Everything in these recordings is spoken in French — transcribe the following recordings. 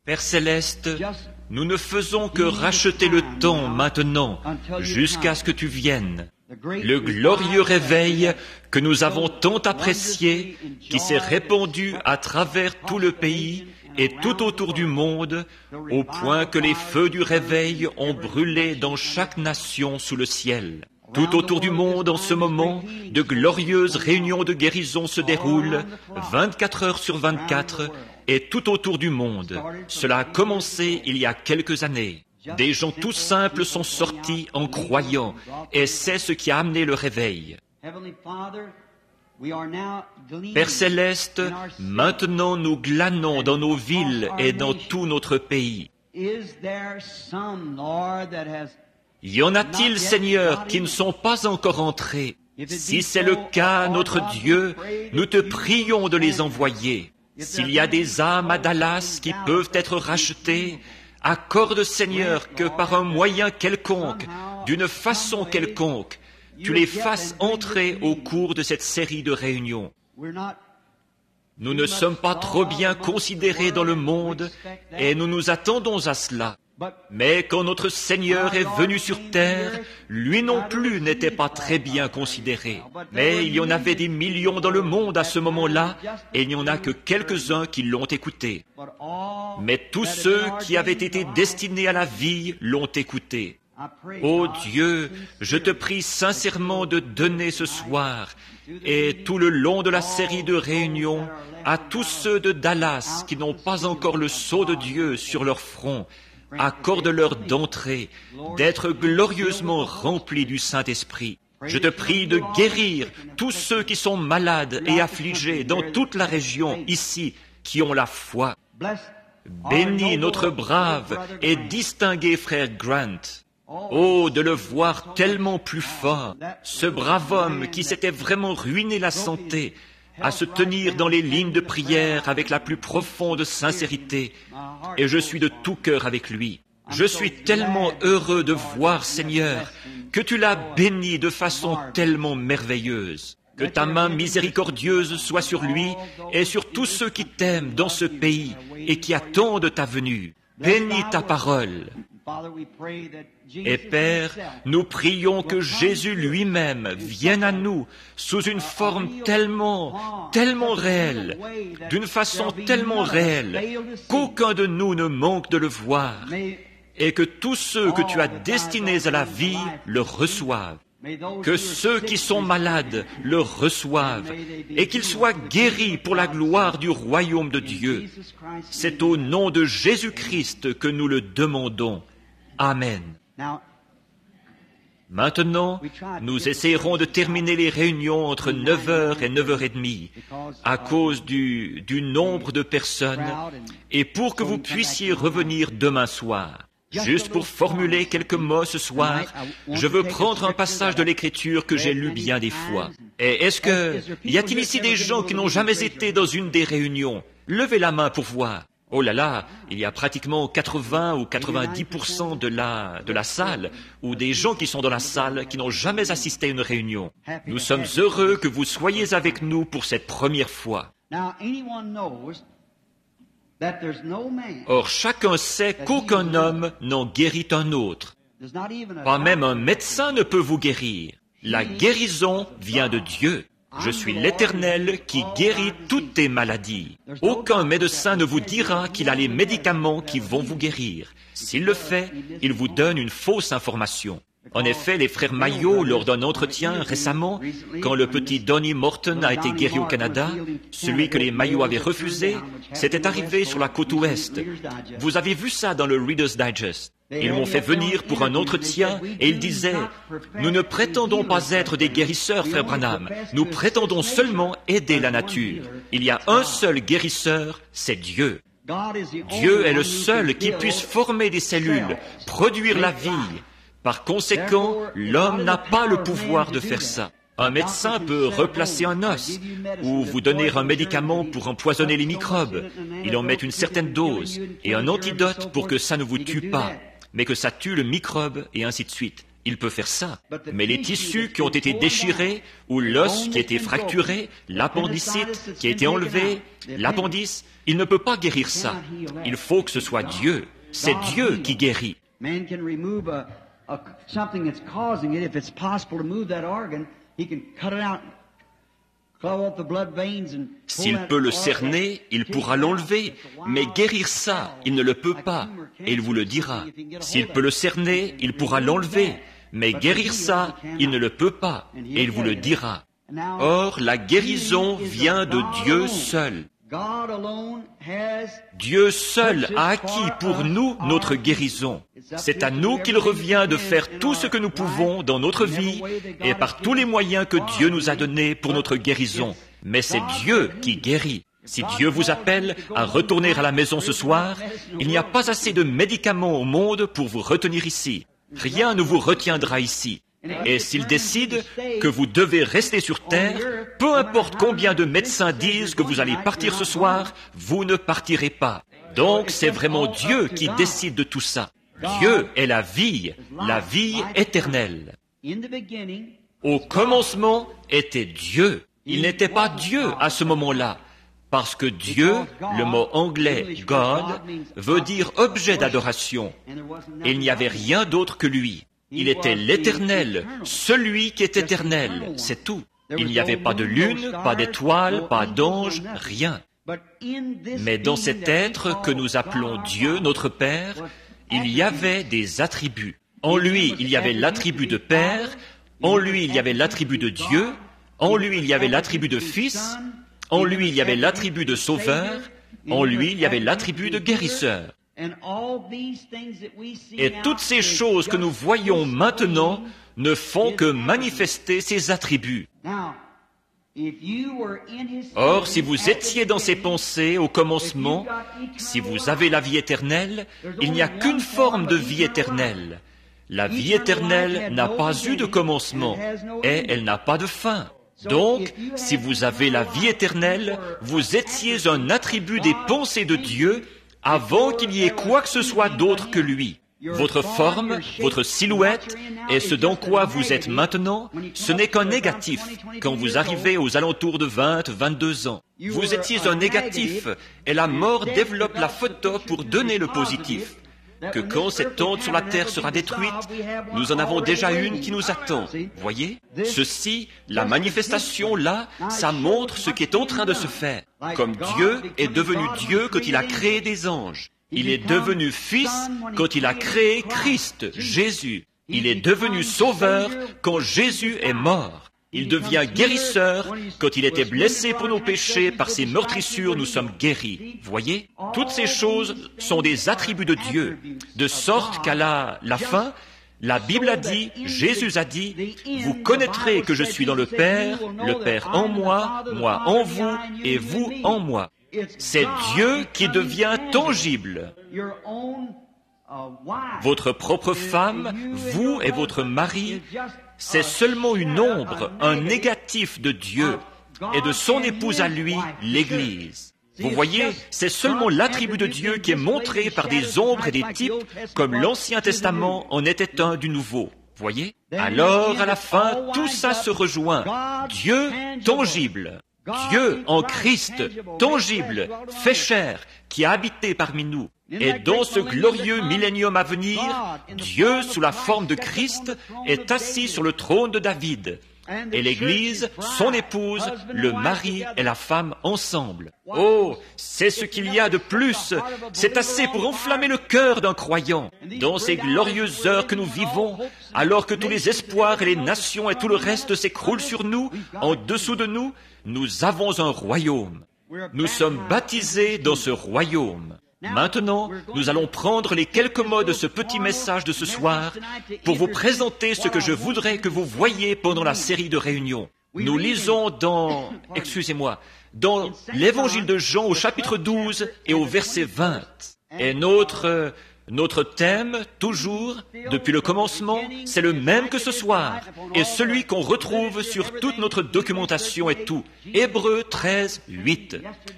Père Céleste, nous ne faisons que racheter le temps maintenant, jusqu'à ce que tu viennes. Le glorieux réveil que nous avons tant apprécié, qui s'est répandu à travers tout le pays et tout autour du monde, au point que les feux du réveil ont brûlé dans chaque nation sous le ciel. Tout autour du monde, en ce moment, de glorieuses réunions de guérison se déroulent, 24 heures sur 24, et tout autour du monde. Cela a commencé il y a quelques années. Des gens tout simples sont sortis en croyant, et c'est ce qui a amené le réveil. Père Céleste, maintenant nous glanons dans nos villes et dans tout notre pays. Y en a-t-il, Seigneur, qui ne sont pas encore entrés? Si c'est le cas, notre Dieu, nous te prions de les envoyer. S'il y a des âmes à Dallas qui peuvent être rachetées, accorde, Seigneur, que par un moyen quelconque, d'une façon quelconque, tu les fasses entrer au cours de cette série de réunions. Nous ne sommes pas trop bien considérés dans le monde et nous nous attendons à cela. Mais quand notre Seigneur est venu sur terre, lui non plus n'était pas très bien considéré. Mais il y en avait des millions dans le monde à ce moment-là, et il n'y en a que quelques-uns qui l'ont écouté. Mais tous ceux qui avaient été destinés à la vie l'ont écouté. Ô Dieu, je te prie sincèrement de donner ce soir, et tout le long de la série de réunions, à tous ceux de Dallas qui n'ont pas encore le sceau de Dieu sur leur front, accorde-leur d'entrer, d'être glorieusement remplis du Saint-Esprit. Je te prie de guérir tous ceux qui sont malades et affligés dans toute la région ici, qui ont la foi. Bénis notre brave et distingué frère Grant. Oh, de le voir tellement plus fort, ce brave homme qui s'était vraiment ruiné la santé, à se tenir dans les lignes de prière avec la plus profonde sincérité, et je suis de tout cœur avec lui. Je suis tellement heureux de voir, Seigneur, que tu l'as béni de façon tellement merveilleuse. Que ta main miséricordieuse soit sur lui et sur tous ceux qui t'aiment dans ce pays et qui attendent ta venue. Bénis ta parole. Et Père, nous prions que Jésus lui-même vienne à nous sous une forme tellement réelle, d'une façon tellement réelle, qu'aucun de nous ne manque de le voir, et que tous ceux que tu as destinés à la vie le reçoivent. Que ceux qui sont malades le reçoivent et qu'ils soient guéris pour la gloire du royaume de Dieu. C'est au nom de Jésus-Christ que nous le demandons. Amen. Maintenant, nous essayerons de terminer les réunions entre 9h et 9h30 à cause du nombre de personnes et pour que vous puissiez revenir demain soir. Juste pour formuler quelques mots ce soir, je veux prendre un passage de l'Écriture que j'ai lu bien des fois. Et y a-t-il ici des gens qui n'ont jamais été dans une des réunions? Levez la main pour voir. Oh là là, il y a pratiquement 80 ou 90% de la salle, ou des gens qui sont dans la salle qui n'ont jamais assisté à une réunion. Nous sommes heureux que vous soyez avec nous pour cette première fois. Or, chacun sait qu'aucun homme n'en guérit un autre. Pas même un médecin ne peut vous guérir. La guérison vient de Dieu. Je suis l'Éternel qui guérit toutes tes maladies. Aucun médecin ne vous dira qu'il a les médicaments qui vont vous guérir. S'il le fait, il vous donne une fausse information. En effet, les frères Mayo, lors d'un entretien récemment, quand le petit Donnie Morton a été guéri au Canada, celui que les Mayo avaient refusé, c'était arrivé sur la côte ouest. Vous avez vu ça dans le Reader's Digest. Ils m'ont fait venir pour un entretien et ils disaient « Nous ne prétendons pas être des guérisseurs, frère Branham. Nous prétendons seulement aider la nature. Il y a un seul guérisseur, c'est Dieu. Dieu est le seul qui puisse former des cellules, produire la vie. Par conséquent, l'homme n'a pas le pouvoir de faire ça. Un médecin peut replacer un os ou vous donner un médicament pour empoisonner les microbes. Il en met une certaine dose et un antidote pour que ça ne vous tue pas, mais que ça tue le microbe et ainsi de suite. il peut faire ça. Mais les tissus qui ont été déchirés, ou l'os qui a été fracturé, l'appendicite qui a été enlevé, l'appendice, il ne peut pas guérir ça. Il faut que ce soit Dieu. C'est Dieu qui guérit. Man can remove something that's causing it. If it's possible to move that organ, he can cut it out, clog up the blood veins and S'il peut le cerner, il pourra l'enlever, mais guérir ça, il ne le peut pas, et il vous le dira. S'il peut le cerner, il pourra l'enlever, mais guérir ça, il ne le peut pas, et il vous le dira. Or, la guérison vient de Dieu seul. Dieu seul a acquis pour nous notre guérison. C'est à nous qu'il revient de faire tout ce que nous pouvons dans notre vie et par tous les moyens que Dieu nous a donnés pour notre guérison. Mais c'est Dieu qui guérit. Si Dieu vous appelle à retourner à la maison ce soir, il n'y a pas assez de médicaments au monde pour vous retenir ici. Rien ne vous retiendra ici. Et s'il décide que vous devez rester sur terre, peu importe combien de médecins disent que vous allez partir ce soir, vous ne partirez pas. Donc c'est vraiment Dieu qui décide de tout ça. Dieu est la vie éternelle. Au commencement était Dieu. Il n'était pas Dieu à ce moment-là. Parce que Dieu, le mot anglais « God » veut dire objet d'adoration. Et il n'y avait rien d'autre que lui. Il était l'Éternel, celui qui est éternel, c'est tout. Il n'y avait pas de lune, pas d'étoile, pas d'ange, rien. Mais dans cet être que nous appelons Dieu, notre Père, il y avait des attributs. En lui, il y avait l'attribut de Père, en lui, il y avait l'attribut de Dieu, en lui, il y avait l'attribut de Fils, en lui, il y avait l'attribut de Sauveur, en lui, il y avait l'attribut de Guérisseur. Et toutes ces choses que nous voyons maintenant ne font que manifester ces attributs. Or, si vous étiez dans ces pensées au commencement, si vous avez la vie éternelle, il n'y a qu'une forme de vie éternelle. La vie éternelle n'a pas eu de commencement et elle n'a pas de fin. Donc, si vous avez la vie éternelle, vous étiez un attribut des pensées de Dieu avant qu'il y ait quoi que ce soit d'autre que lui. Votre forme, votre silhouette et ce dans quoi vous êtes maintenant, ce n'est qu'un négatif quand vous arrivez aux alentours de 20, 22 ans. Vous étiez un négatif et la mort développe la photo pour donner le positif. Que quand cette tente sur la terre sera détruite, nous en avons déjà une qui nous attend. Voyez? Ceci, la manifestation là, ça montre ce qui est en train de se faire. Comme Dieu est devenu Dieu quand il a créé des anges. Il est devenu Fils quand il a créé Christ, Jésus. Il est devenu Sauveur quand Jésus est mort. Il devient guérisseur quand il était blessé pour nos péchés, par ses meurtrissures nous sommes guéris. Voyez? Toutes ces choses sont des attributs de Dieu, de sorte qu'à la fin, la Bible a dit, Jésus a dit, vous connaîtrez que je suis dans le Père en moi, moi en vous, et vous en moi. C'est Dieu qui devient tangible. Votre propre femme, vous et votre mari, c'est seulement une ombre, un négatif de Dieu et de son épouse à lui, l'Église. Vous voyez, c'est seulement l'attribut de Dieu qui est montré par des ombres et des types, comme l'Ancien Testament en était un du Nouveau. Voyez? Alors, à la fin, tout ça se rejoint. Dieu tangible. Dieu en Christ, tangible, fait chair, qui a habité parmi nous. Et dans ce glorieux millénium à venir, Dieu, sous la forme de Christ, est assis sur le trône de David. Et l'Église, son épouse, le mari et la femme ensemble. Oh, c'est ce qu'il y a de plus. C'est assez pour enflammer le cœur d'un croyant. Dans ces glorieuses heures que nous vivons, alors que tous les espoirs et les nations et tout le reste s'écroulent sur nous, en dessous de nous, nous avons un royaume. Nous sommes baptisés dans ce royaume. Maintenant, nous allons prendre les quelques mots de ce petit message de ce soir pour vous présenter ce que je voudrais que vous voyiez pendant la série de réunions. Nous lisons dans l'Évangile de Jean au chapitre 12 et au verset 20. Et notre thème, toujours, depuis le commencement, c'est le même que ce soir, et celui qu'on retrouve sur toute notre documentation et tout. Hébreux 13, 8.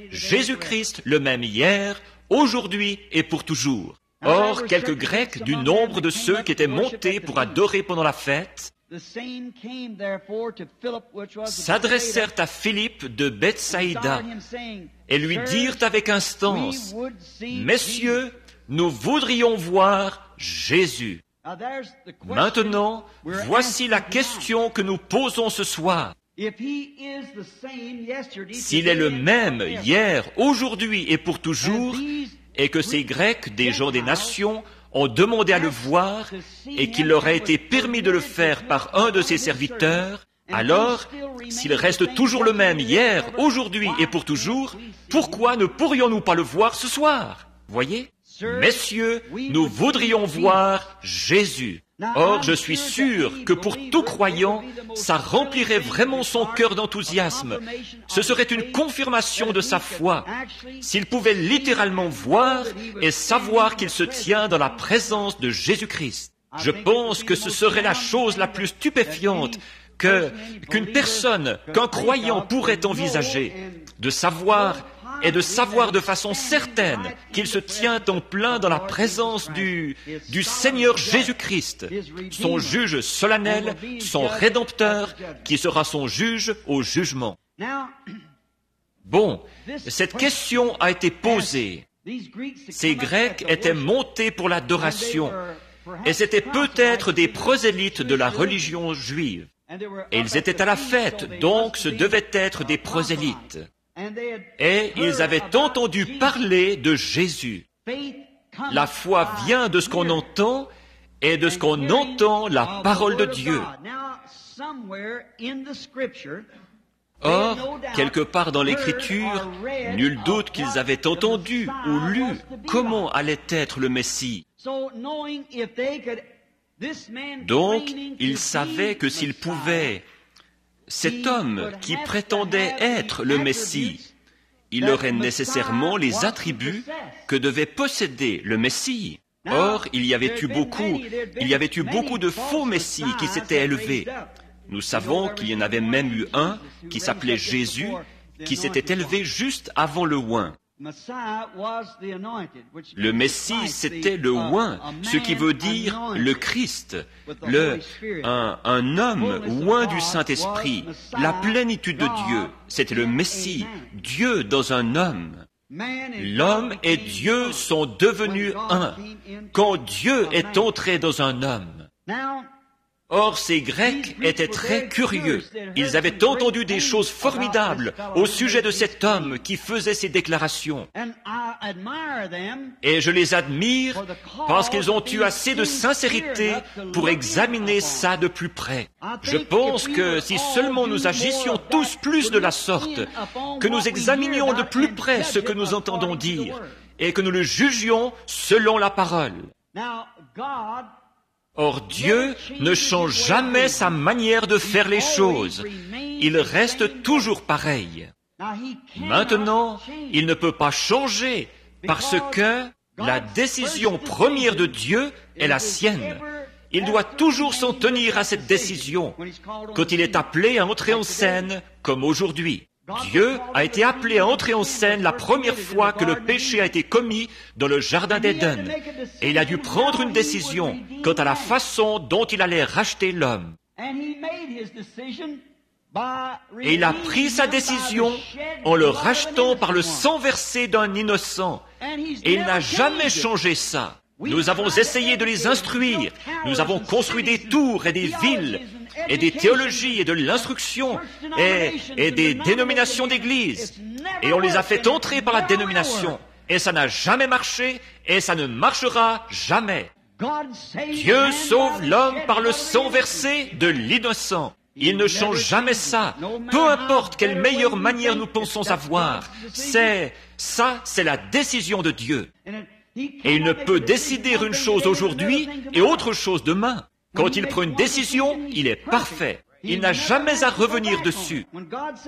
Jésus-Christ, le même hier, aujourd'hui et pour toujours. Or, quelques Grecs du nombre de ceux qui étaient montés pour adorer pendant la fête s'adressèrent à Philippe de Bethsaïda et lui dirent avec instance, « Messieurs, nous voudrions voir Jésus. » Maintenant, voici la question que nous posons ce soir. S'il est le même hier, aujourd'hui et pour toujours, et que ces Grecs, des gens des nations, ont demandé à le voir, et qu'il leur a été permis de le faire par un de ses serviteurs, alors, s'il reste toujours le même hier, aujourd'hui et pour toujours, pourquoi ne pourrions-nous pas le voir ce soir? Voyez? Messieurs, nous voudrions voir Jésus. Or, je suis sûr que pour tout croyant, ça remplirait vraiment son cœur d'enthousiasme. Ce serait une confirmation de sa foi, s'il pouvait littéralement voir et savoir qu'il se tient dans la présence de Jésus-Christ. Je pense que ce serait la chose la plus stupéfiante qu'une personne, qu'un croyant pourrait envisager, de savoir de façon certaine qu'il se tient en plein dans la présence du Seigneur Jésus-Christ, son juge solennel, son rédempteur, qui sera son juge au jugement. Bon, cette question a été posée. Ces Grecs étaient montés pour l'adoration, et c'étaient peut-être des prosélytes de la religion juive. Et ils étaient à la fête, donc ce devaient être des prosélytes. Et ils avaient entendu parler de Jésus. La foi vient de ce qu'on entend, et de ce qu'on entend la parole de Dieu. Or, quelque part dans l'Écriture, nul doute qu'ils avaient entendu ou lu comment allait être le Messie. Donc, ils savaient que s'ils pouvaient, cet homme qui prétendait être le Messie, il aurait nécessairement les attributs que devait posséder le Messie. Or, il y avait eu beaucoup de faux Messies qui s'étaient élevés. Nous savons qu'il y en avait même eu un qui s'appelait Jésus, qui s'était élevé juste avant le oint. Le Messie, c'était le oint, ce qui veut dire le Christ, un homme oint du Saint-Esprit, la plénitude de Dieu. C'était le Messie, Dieu dans un homme. L'homme et Dieu sont devenus un, quand Dieu est entré dans un homme. Or, ces Grecs étaient très curieux. Ils avaient entendu des choses formidables au sujet de cet homme qui faisait ces déclarations. Et je les admire parce qu'ils ont eu assez de sincérité pour examiner ça de plus près. Je pense que si seulement nous agissions tous plus de la sorte, que nous examinions de plus près ce que nous entendons dire, et que nous le jugions selon la parole. Or, Dieu ne change jamais sa manière de faire les choses. Il reste toujours pareil. Maintenant, il ne peut pas changer parce que la décision première de Dieu est la sienne. Il doit toujours s'en tenir à cette décision quand il est appelé à entrer en scène comme aujourd'hui. Dieu a été appelé à entrer en scène la première fois que le péché a été commis dans le jardin d'Éden. Et il a dû prendre une décision quant à la façon dont il allait racheter l'homme. Et il a pris sa décision en le rachetant par le sang versé d'un innocent. Et il n'a jamais changé ça. Nous avons essayé de les instruire. Nous avons construit des tours et des villes, et des théologies et de l'instruction, et des dénominations d'église. Et on les a fait entrer par la dénomination. Et ça n'a jamais marché, et ça ne marchera jamais. Dieu sauve l'homme par le sang versé de l'innocent. Il ne change jamais ça. Peu importe quelle meilleure manière nous pensons avoir. C'est la décision de Dieu. Et il ne peut décider une chose aujourd'hui et autre chose demain. Quand il prend une décision, il est parfait. Il n'a jamais à revenir dessus.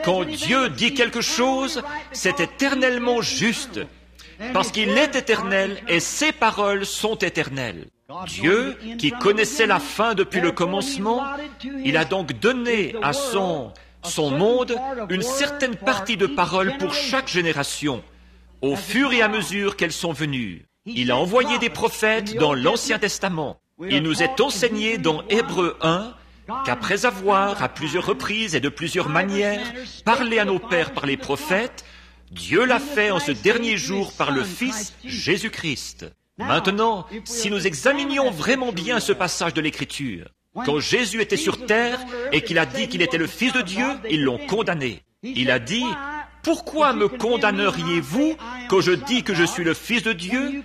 Quand Dieu dit quelque chose, c'est éternellement juste. Parce qu'il est éternel et ses paroles sont éternelles. Dieu, qui connaissait la fin depuis le commencement, il a donc donné à son monde une certaine partie de paroles pour chaque génération, au fur et à mesure qu'elles sont venues. Il a envoyé des prophètes dans l'Ancien Testament. Il nous est enseigné dans Hébreux 1 qu'après avoir, à plusieurs reprises et de plusieurs manières, parlé à nos pères par les prophètes, Dieu l'a fait en ce dernier jour par le Fils Jésus-Christ. Maintenant, si nous examinions vraiment bien ce passage de l'Écriture, quand Jésus était sur terre et qu'il a dit qu'il était le Fils de Dieu, ils l'ont condamné. Il a dit, « Pourquoi me condamneriez-vous quand je dis que je suis le Fils de Dieu,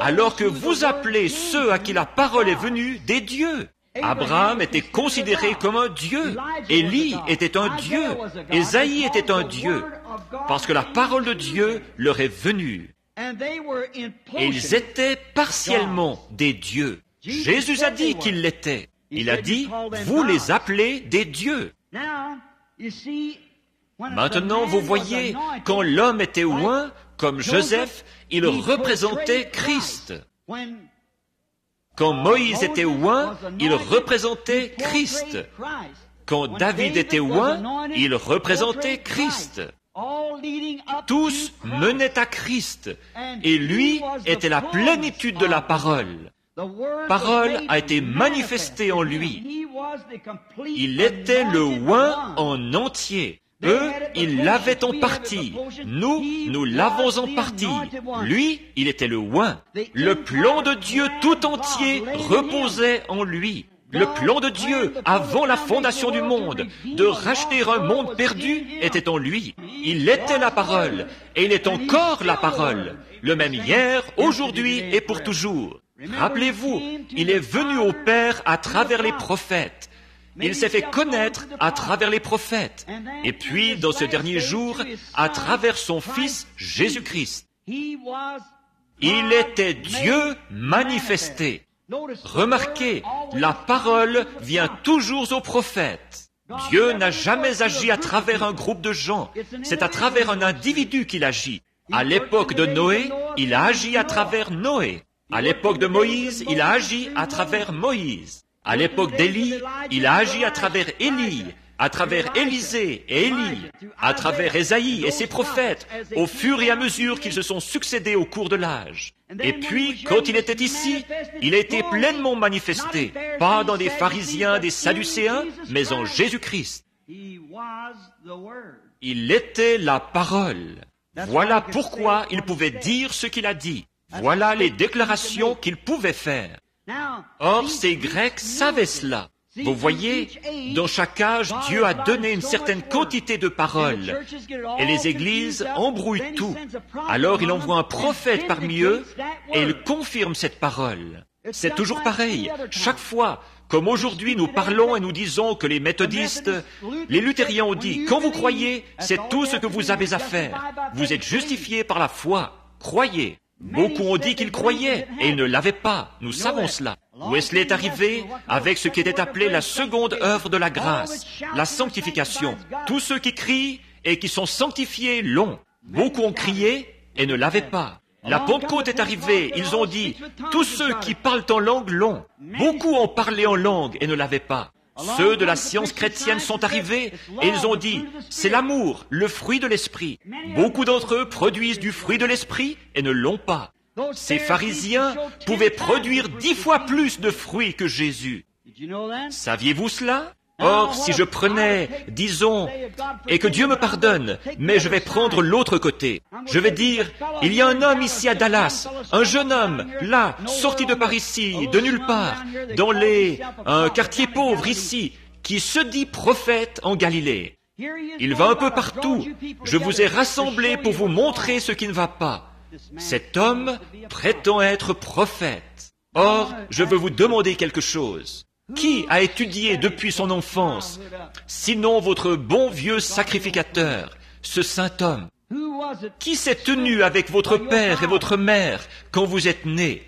alors que vous appelez ceux à qui la parole est venue des dieux ?» Abraham était considéré comme un Dieu. Élie était un Dieu. Ésaïe était un Dieu. Parce que la parole de Dieu leur est venue. Et ils étaient partiellement des dieux. Jésus a dit qu'ils l'étaient. Il a dit, vous les appelez des dieux. Maintenant, vous voyez, quand l'homme était oint, comme Joseph, il représentait Christ. Quand Moïse était oint, il représentait Christ. Quand David était oint, il représentait Christ. Tous menaient à Christ, et lui était la plénitude de la parole. Parole a été manifestée en lui. Il était le oint en entier. Eux, ils l'avaient en partie. Nous l'avons en partie. Lui, il était le oint. Le plan de Dieu tout entier reposait en lui. Le plan de Dieu, avant la fondation du monde, de racheter un monde perdu, était en lui. Il était la parole, et il est encore la parole, le même hier, aujourd'hui et pour toujours. Rappelez-vous, il est venu au Père à travers les prophètes. Il s'est fait connaître à travers les prophètes. Et puis, dans ce dernier jour, à travers son Fils Jésus-Christ. Il était Dieu manifesté. Remarquez, la parole vient toujours aux prophètes. Dieu n'a jamais agi à travers un groupe de gens. C'est à travers un individu qu'il agit. À l'époque de Noé, il a agi à travers Noé. À l'époque de Moïse, il a agi à travers Moïse. À l'époque d'Élie, il a agi à travers Élie, à travers Élisée et Élie, à travers Ésaïe et ses prophètes, au fur et à mesure qu'ils se sont succédés au cours de l'âge. Et puis, quand il était ici, il a été pleinement manifesté, pas dans des pharisiens, des sadducéens, mais en Jésus-Christ. Il était la parole. Voilà pourquoi il pouvait dire ce qu'il a dit. Voilà les déclarations qu'il pouvait faire. Or, ces Grecs savaient cela. Vous voyez, dans chaque âge, Dieu a donné une certaine quantité de paroles. Et les églises embrouillent tout. Alors il envoie un prophète parmi eux et il confirme cette parole. C'est toujours pareil. Chaque fois, comme aujourd'hui nous parlons et nous disons que les méthodistes, les luthériens ont dit, quand vous croyez, c'est tout ce que vous avez à faire. Vous êtes justifiés par la foi. Croyez. Beaucoup ont dit qu'ils croyaient et ils ne l'avaient pas. Nous savons cela. Wesley est arrivé avec ce qui était appelé la seconde œuvre de la grâce, la sanctification. Tous ceux qui crient et qui sont sanctifiés l'ont. Beaucoup ont crié et ne l'avaient pas. La Pentecôte est arrivée, ils ont dit, tous ceux qui parlent en langue l'ont. Beaucoup ont parlé en langue et ne l'avaient pas. Ceux de la science chrétienne sont arrivés et ils ont dit, c'est l'amour, le fruit de l'esprit. Beaucoup d'entre eux produisent du fruit de l'esprit et ne l'ont pas. Ces pharisiens pouvaient produire 10 fois plus de fruits que Jésus. Saviez-vous cela? Or, si je prenais, disons, et que Dieu me pardonne, mais je vais prendre l'autre côté. Je vais dire, il y a un homme ici à Dallas, un jeune homme, là, sorti de par ici, de nulle part, dans un quartier pauvre ici, qui se dit prophète en Galilée. Il va un peu partout. Je vous ai rassemblés pour vous montrer ce qui ne va pas. Cet homme prétend être prophète. Or, je veux vous demander quelque chose. Qui a étudié depuis son enfance, sinon votre bon vieux sacrificateur, ce saint homme? Qui s'est tenu avec votre père et votre mère quand vous êtes nés,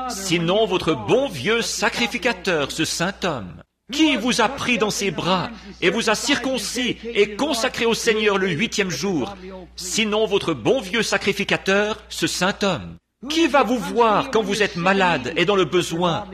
sinon votre bon vieux sacrificateur, ce saint homme? Qui vous a pris dans ses bras et vous a circoncis et consacré au Seigneur le 8e jour, sinon votre bon vieux sacrificateur, ce saint homme? Qui va vous voir quand vous êtes malade et dans le besoin,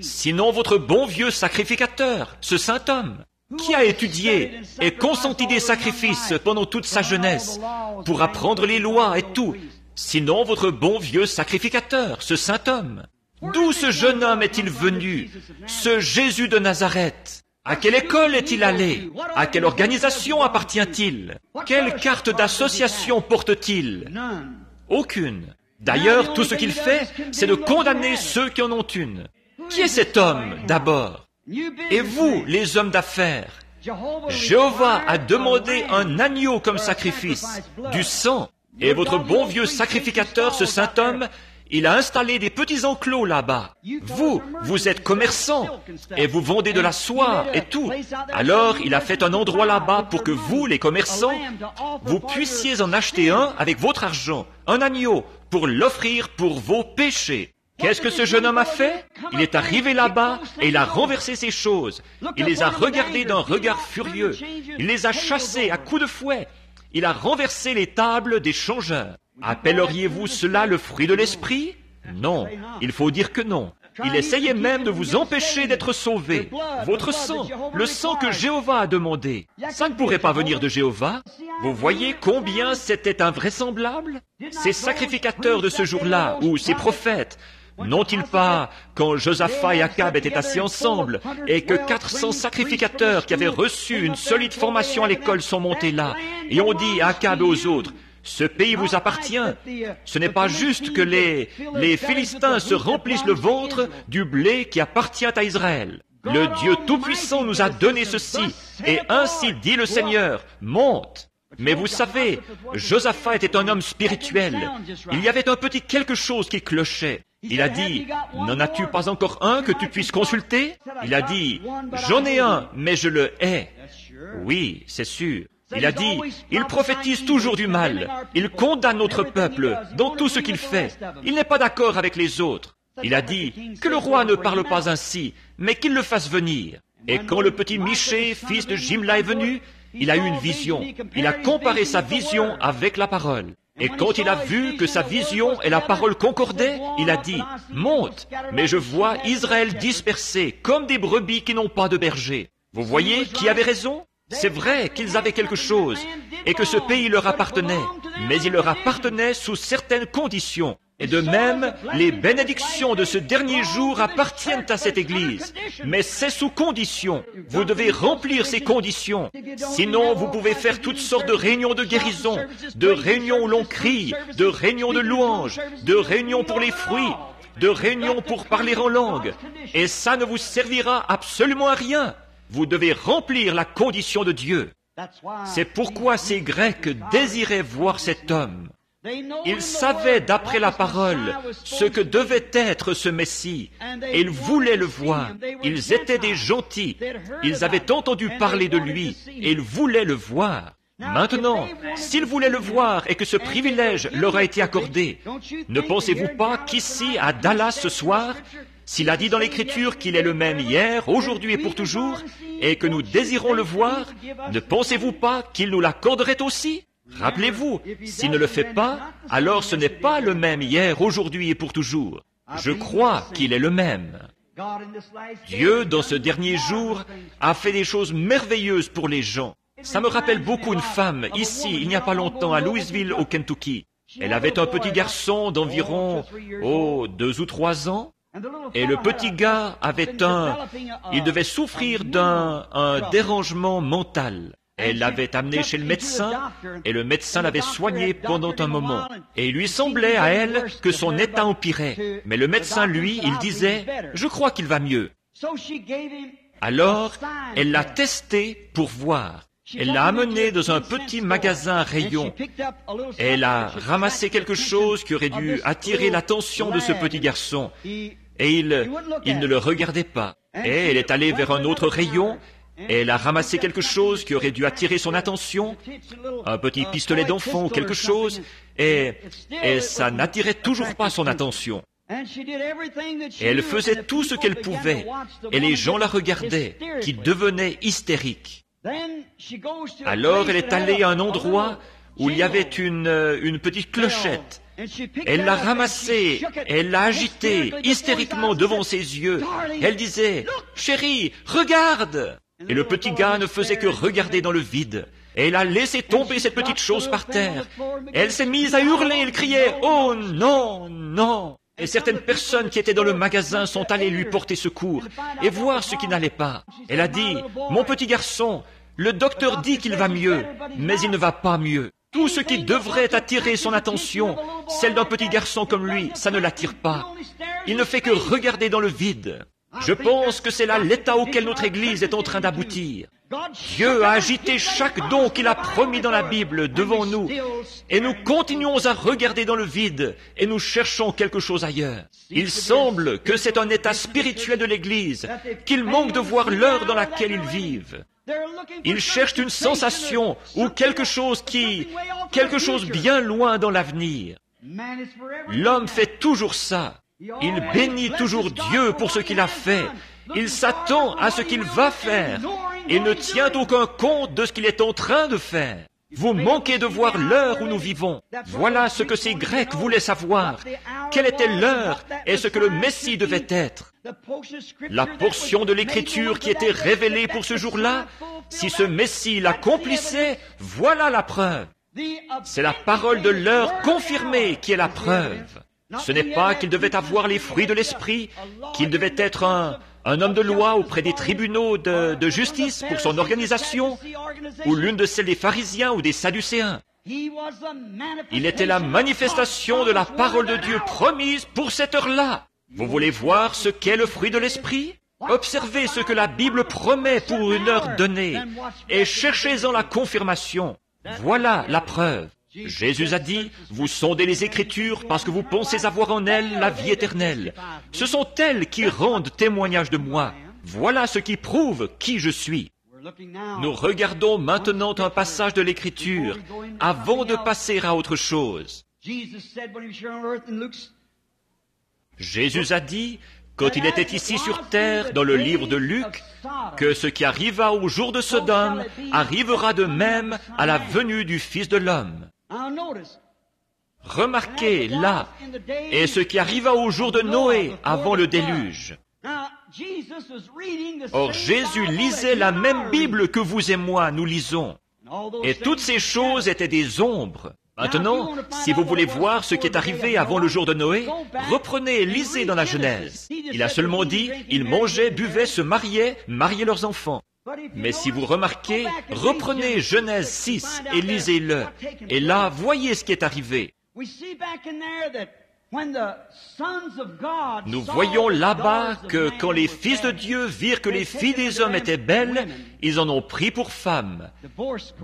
sinon votre bon vieux sacrificateur, ce saint homme? Qui a étudié et consenti des sacrifices pendant toute sa jeunesse pour apprendre les lois et tout, Sinon votre bon vieux sacrificateur, ce saint homme. D'où ce jeune homme est-il venu, ce Jésus de Nazareth? À quelle école est-il allé? À quelle organisation appartient-il? Quelle carte d'association porte-t-il? Aucune. D'ailleurs, tout ce qu'il fait, c'est de condamner ceux qui en ont une. Qui est cet homme, d'abord? Et vous, les hommes d'affaires? Jéhovah a demandé un agneau comme sacrifice, du sang. Et votre bon vieux sacrificateur, ce saint homme, il a installé des petits enclos là-bas. Vous êtes commerçant et vous vendez de la soie et tout. Alors, il a fait un endroit là-bas pour que vous, les commerçants, vous puissiez en acheter un avec votre argent, un agneau, pour l'offrir pour vos péchés. Qu'est-ce que ce jeune homme a fait? Il est arrivé là-bas et il a renversé ces choses. Il les a regardées d'un regard furieux. Il les a chassées à coups de fouet. Il a renversé les tables des changeurs. Appelleriez-vous cela le fruit de l'esprit? Non, il faut dire que non. Il essayait même de vous empêcher d'être sauvés. Votre sang, le sang que Jéhovah a demandé, ça ne pourrait pas venir de Jéhovah. Vous voyez combien c'était invraisemblable? Ces sacrificateurs de ce jour-là, ou ces prophètes, n'ont-ils pas, quand Josaphat et Akab étaient assis ensemble, et que 400 sacrificateurs qui avaient reçu une solide formation à l'école sont montés là, et ont dit à Akab et aux autres, « Ce pays vous appartient. Ce n'est pas juste que les Philistins se remplissent le ventre du blé qui appartient à Israël. Le Dieu Tout-Puissant nous a donné ceci, et ainsi dit le Seigneur, monte. » Mais vous savez, Josaphat était un homme spirituel. Il y avait un petit quelque chose qui clochait. Il a dit, « N'en as-tu pas encore un que tu puisses consulter ?» Il a dit, « J'en ai un, mais je le hais. » Oui, c'est sûr. Il a dit, il prophétise toujours du mal. Il condamne notre peuple dans tout ce qu'il fait. Il n'est pas d'accord avec les autres. Il a dit, que le roi ne parle pas ainsi, mais qu'il le fasse venir. Et quand le petit Michée, fils de Jimla, est venu, il a eu une vision. Il a comparé sa vision avec la parole. Et quand il a vu que sa vision et la parole concordaient, il a dit, monte, mais je vois Israël dispersé, comme des brebis qui n'ont pas de berger. Vous voyez qui avait raison? C'est vrai qu'ils avaient quelque chose et que ce pays leur appartenait, mais il leur appartenait sous certaines conditions. Et de même, les bénédictions de ce dernier jour appartiennent à cette Église. Mais c'est sous condition. Vous devez remplir ces conditions. Sinon, vous pouvez faire toutes sortes de réunions de guérison, de réunions où l'on crie, de réunions de louanges, de réunions pour les fruits, de réunions pour parler en langue. Et ça ne vous servira absolument à rien. Vous devez remplir la condition de Dieu. C'est pourquoi ces Grecs désiraient voir cet homme. Ils savaient d'après la parole ce que devait être ce Messie, et ils voulaient le voir. Ils étaient des gentils, ils avaient entendu parler de lui, et ils voulaient le voir. Maintenant, s'ils voulaient le voir et que ce privilège leur a été accordé, ne pensez-vous pas qu'ici, à Dallas ce soir, s'il a dit dans l'Écriture qu'il est le même hier, aujourd'hui et pour toujours, et que nous désirons le voir, ne pensez-vous pas qu'il nous l'accorderait aussi? Rappelez-vous, s'il ne le fait pas, alors ce n'est pas le même hier, aujourd'hui et pour toujours. Je crois qu'il est le même. Dieu, dans ce dernier jour, a fait des choses merveilleuses pour les gens. Ça me rappelle beaucoup une femme, ici, il n'y a pas longtemps, à Louisville, au Kentucky. Elle avait un petit garçon d'environ, 2 ou 3 ans. Et le petit gars il devait souffrir d'un dérangement mental. Elle l'avait amené chez le médecin, et le médecin l'avait soigné pendant un moment. Et il lui semblait à elle que son état empirait. Mais le médecin, lui, il disait, « Je crois qu'il va mieux. » Alors, elle l'a testé pour voir. Elle l'a amené dans un petit magasin à rayons. Elle a ramassé quelque chose qui aurait dû attirer l'attention de ce petit garçon. Et il ne le regardait pas. Et elle est allée vers un autre rayon. Et elle a ramassé quelque chose qui aurait dû attirer son attention, un petit pistolet d'enfant ou quelque chose, et ça n'attirait toujours pas son attention. Et elle faisait tout ce qu'elle pouvait, et les gens la regardaient, qui devenaient hystériques. Alors elle est allée à un endroit où il y avait une petite clochette. Elle l'a ramassée, elle l'a agitée hystériquement devant ses yeux. Elle disait, « Chérie, regarde !» Et le petit gars ne faisait que regarder dans le vide. Et elle a laissé tomber cette petite chose par terre. Elle s'est mise à hurler, elle criait « Oh non, non !» Et certaines personnes qui étaient dans le magasin sont allées lui porter secours et voir ce qui n'allait pas. Elle a dit « Mon petit garçon, le docteur dit qu'il va mieux, mais il ne va pas mieux. Tout ce qui devrait attirer son attention, celle d'un petit garçon comme lui, ça ne l'attire pas. Il ne fait que regarder dans le vide. » Je pense que c'est là l'état auquel notre Église est en train d'aboutir. Dieu a agité chaque don qu'il a promis dans la Bible devant nous, et nous continuons à regarder dans le vide, et nous cherchons quelque chose ailleurs. Il semble que c'est un état spirituel de l'Église, qu'il manque de voir l'heure dans laquelle ils vivent. Ils cherchent une sensation ou quelque chose bien loin dans l'avenir. L'homme fait toujours ça. Il bénit toujours Dieu pour ce qu'il a fait. Il s'attend à ce qu'il va faire. Il ne tient aucun compte de ce qu'il est en train de faire. Vous manquez de voir l'heure où nous vivons. Voilà ce que ces Grecs voulaient savoir. Quelle était l'heure et ce que le Messie devait être. La portion de l'Écriture qui était révélée pour ce jour-là, si ce Messie l'accomplissait, voilà la preuve. C'est la parole de l'heure confirmée qui est la preuve. Ce n'est pas qu'il devait avoir les fruits de l'esprit, qu'il devait être un homme de loi auprès des tribunaux de justice pour son organisation, ou l'une de celles des pharisiens ou des sadducéens. Il était la manifestation de la parole de Dieu promise pour cette heure-là. Vous voulez voir ce qu'est le fruit de l'esprit? Observez ce que la Bible promet pour une heure donnée, et cherchez-en la confirmation. Voilà la preuve. Jésus a dit, vous sondez les Écritures parce que vous pensez avoir en elles la vie éternelle. Ce sont elles qui rendent témoignage de moi. Voilà ce qui prouve qui je suis. Nous regardons maintenant un passage de l'Écriture avant de passer à autre chose. Jésus a dit, quand il était ici sur terre, dans le livre de Luc, que ce qui arriva au jour de Sodome arrivera de même à la venue du Fils de l'homme. Remarquez là, et ce qui arriva au jour de Noé avant le déluge. Or Jésus lisait la même Bible que vous et moi nous lisons. Et toutes ces choses étaient des ombres. Maintenant, si vous voulez voir ce qui est arrivé avant le jour de Noé, reprenez et lisez dans la Genèse. Il a seulement dit, ils mangeaient, buvaient, se mariaient leurs enfants. Mais si vous remarquez, reprenez Genèse 6 et lisez-le. Et là, voyez ce qui est arrivé. Nous voyons là-bas que quand les fils de Dieu virent que les filles des hommes étaient belles, ils en ont pris pour femmes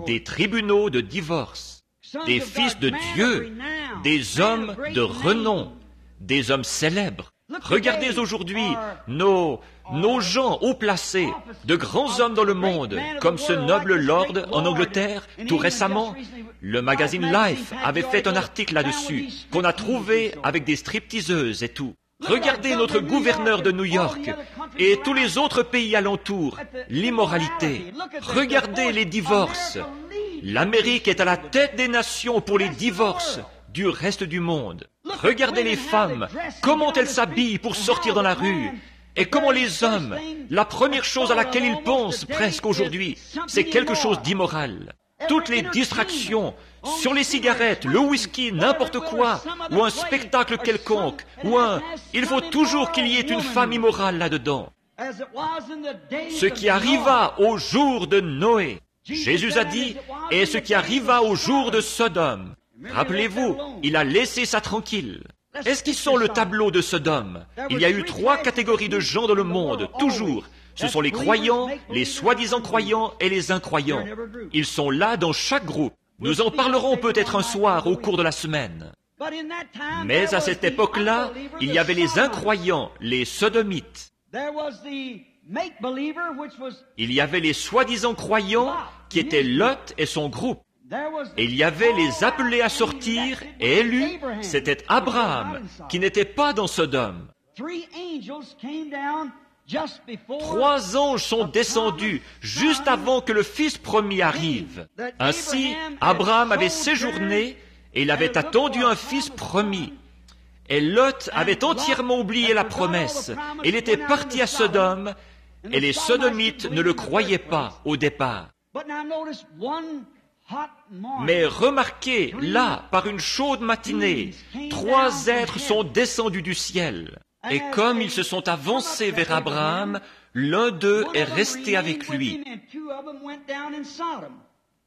des tribunaux de divorce, des fils de Dieu, des hommes de renom, des hommes célèbres. Regardez aujourd'hui nos gens haut placés, de grands hommes dans le monde, comme ce noble lord en Angleterre, tout récemment. Le magazine Life avait fait un article là-dessus, qu'on a trouvé avec des stripteaseuses et tout. Regardez notre gouverneur de New York et tous les autres pays alentours, l'immoralité. Regardez les divorces. L'Amérique est à la tête des nations pour les divorces du reste du monde. Regardez les femmes, comment elles s'habillent pour sortir dans la rue. Et comment les hommes, la première chose à laquelle ils pensent presque aujourd'hui, c'est quelque chose d'immoral. Toutes les distractions, sur les cigarettes, le whisky, n'importe quoi, ou un spectacle quelconque, il faut toujours qu'il y ait une femme immorale là-dedans. Ce qui arriva au jour de Noé, Jésus a dit, et ce qui arriva au jour de Sodome. Rappelez-vous, il a laissé ça tranquille. Est-ce qu'ils sont le tableau de Sodome? Il y a eu 3 catégories de gens dans le monde, toujours. Ce sont les croyants, les soi-disant croyants et les incroyants. Ils sont là dans chaque groupe. Nous en parlerons peut-être un soir au cours de la semaine. Mais à cette époque-là, il y avait les incroyants, les sodomites. Il y avait les soi-disant croyants qui étaient Lot et son groupe. Et il y avait les appelés à sortir et élus, c'était Abraham, qui n'était pas dans Sodome. 3 anges sont descendus juste avant que le fils promis arrive. Ainsi, Abraham avait séjourné et il avait attendu un fils promis. Et Lot avait entièrement oublié la promesse. Il était parti à Sodome et les sodomites ne le croyaient pas au départ. Mais remarquez, là, par une chaude matinée, 3 êtres sont descendus du ciel. Et comme ils se sont avancés vers Abraham, l'un d'eux est resté avec lui.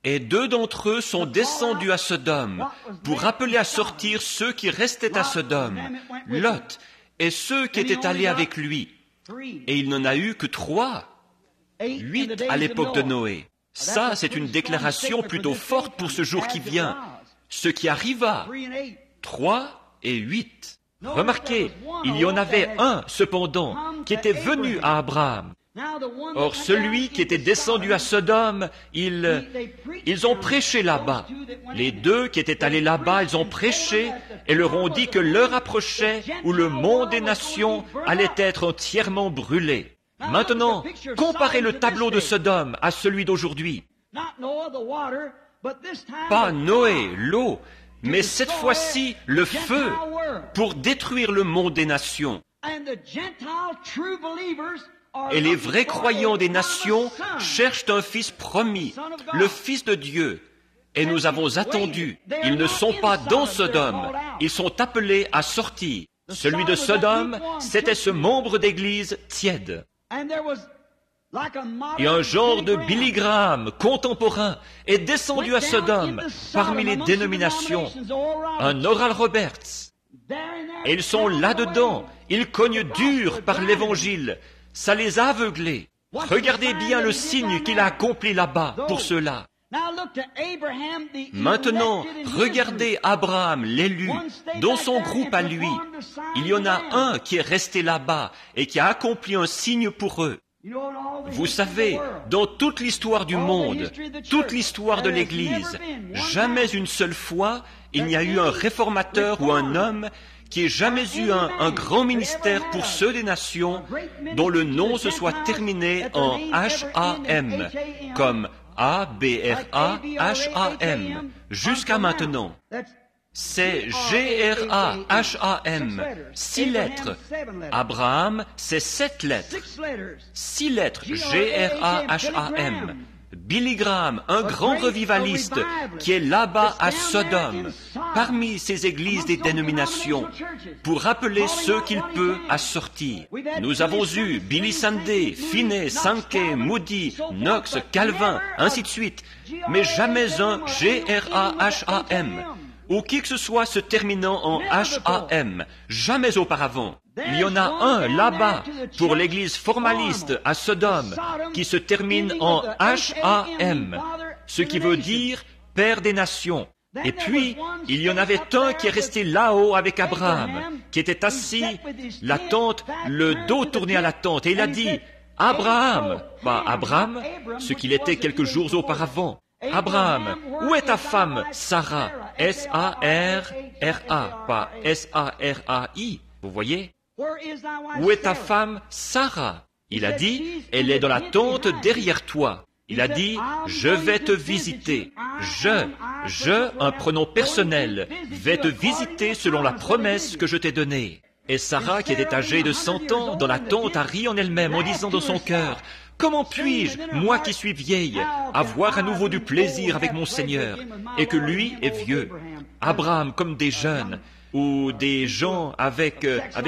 Et 2 d'entre eux sont descendus à Sodome pour appeler à sortir ceux qui restaient à Sodome, Lot, et ceux qui étaient allés avec lui. Et il n'en a eu que 3, 8 à l'époque de Noé. Ça, c'est une déclaration plutôt forte pour ce jour qui vient. Ce qui arriva, 3 et 8. Remarquez, il y en avait un, cependant, qui était venu à Abraham. Or, celui qui était descendu à Sodome, ils ont prêché là-bas. Les 2 qui étaient allés là-bas, ils ont prêché et leur ont dit que l'heure approchait où le monde des nations allait être entièrement brûlé. Maintenant, comparez le tableau de Sodome à celui d'aujourd'hui. Pas Noé, l'eau, mais cette fois-ci le feu pour détruire le monde des nations. Et les vrais croyants des nations cherchent un fils promis, le Fils de Dieu. Et nous avons attendu. Ils ne sont pas dans Sodome. Ils sont appelés à sortir. Celui de Sodome, c'était ce membre d'église tiède. Et un genre de Billy Graham contemporain est descendu à Sodome parmi les dénominations, un Oral Roberts. Et ils sont là-dedans, ils cognent dur par l'Évangile, ça les a aveuglés. Regardez bien le signe qu'il a accompli là-bas pour ceux-là. Maintenant, regardez Abraham, l'élu, dans son groupe à lui. Il y en a un qui est resté là-bas et qui a accompli un signe pour eux. Vous savez, dans toute l'histoire du monde, toute l'histoire de l'Église, jamais une seule fois, il n'y a eu un réformateur ou un homme qui ait jamais eu un grand ministère pour ceux des nations dont le nom se soit terminé en H-A-M, comme A-B-R-A-H-A-M, jusqu'à maintenant. C'est G-R-A-H-A-M, 6 lettres. Abraham, c'est 7 lettres. 6 lettres, G-R-A-H-A-M. Billy Graham, un grand revivaliste, qui est là-bas à Sodome, parmi ces églises des dénominations, pour rappeler ceux qu'il peut à sortir. Nous avons eu Billy Sunday, Finney, Sankey, Moody, Knox, Calvin, ainsi de suite, mais jamais un G-R-A-H-A-M, ou qui que ce soit se terminant en H-A-M, jamais auparavant. Il y en a un là-bas pour l'église formaliste à Sodome qui se termine en H-A-M, ce qui veut dire Père des nations. Et puis, il y en avait un qui est resté là-haut avec Abraham, qui était assis, la tente, le dos tourné à la tente, et il a dit, Abraham, pas Abraham, ce qu'il était quelques jours auparavant. Abraham, où est ta femme Sarah? S-A-R-R-A, pas S-A-R-A-I, vous voyez? Où est ta femme Sarah? Il a dit, elle est dans la tente derrière toi. Il a dit, je vais te visiter. Un pronom personnel, vais te visiter selon la promesse que je t'ai donnée. Et Sarah, qui était âgée de 100 ans, dans la tente, a ri en elle-même en disant dans son cœur, comment puis-je, moi qui suis vieille, avoir à nouveau du plaisir avec mon Seigneur, et que lui est vieux? Abraham comme des jeunes, ou des gens avec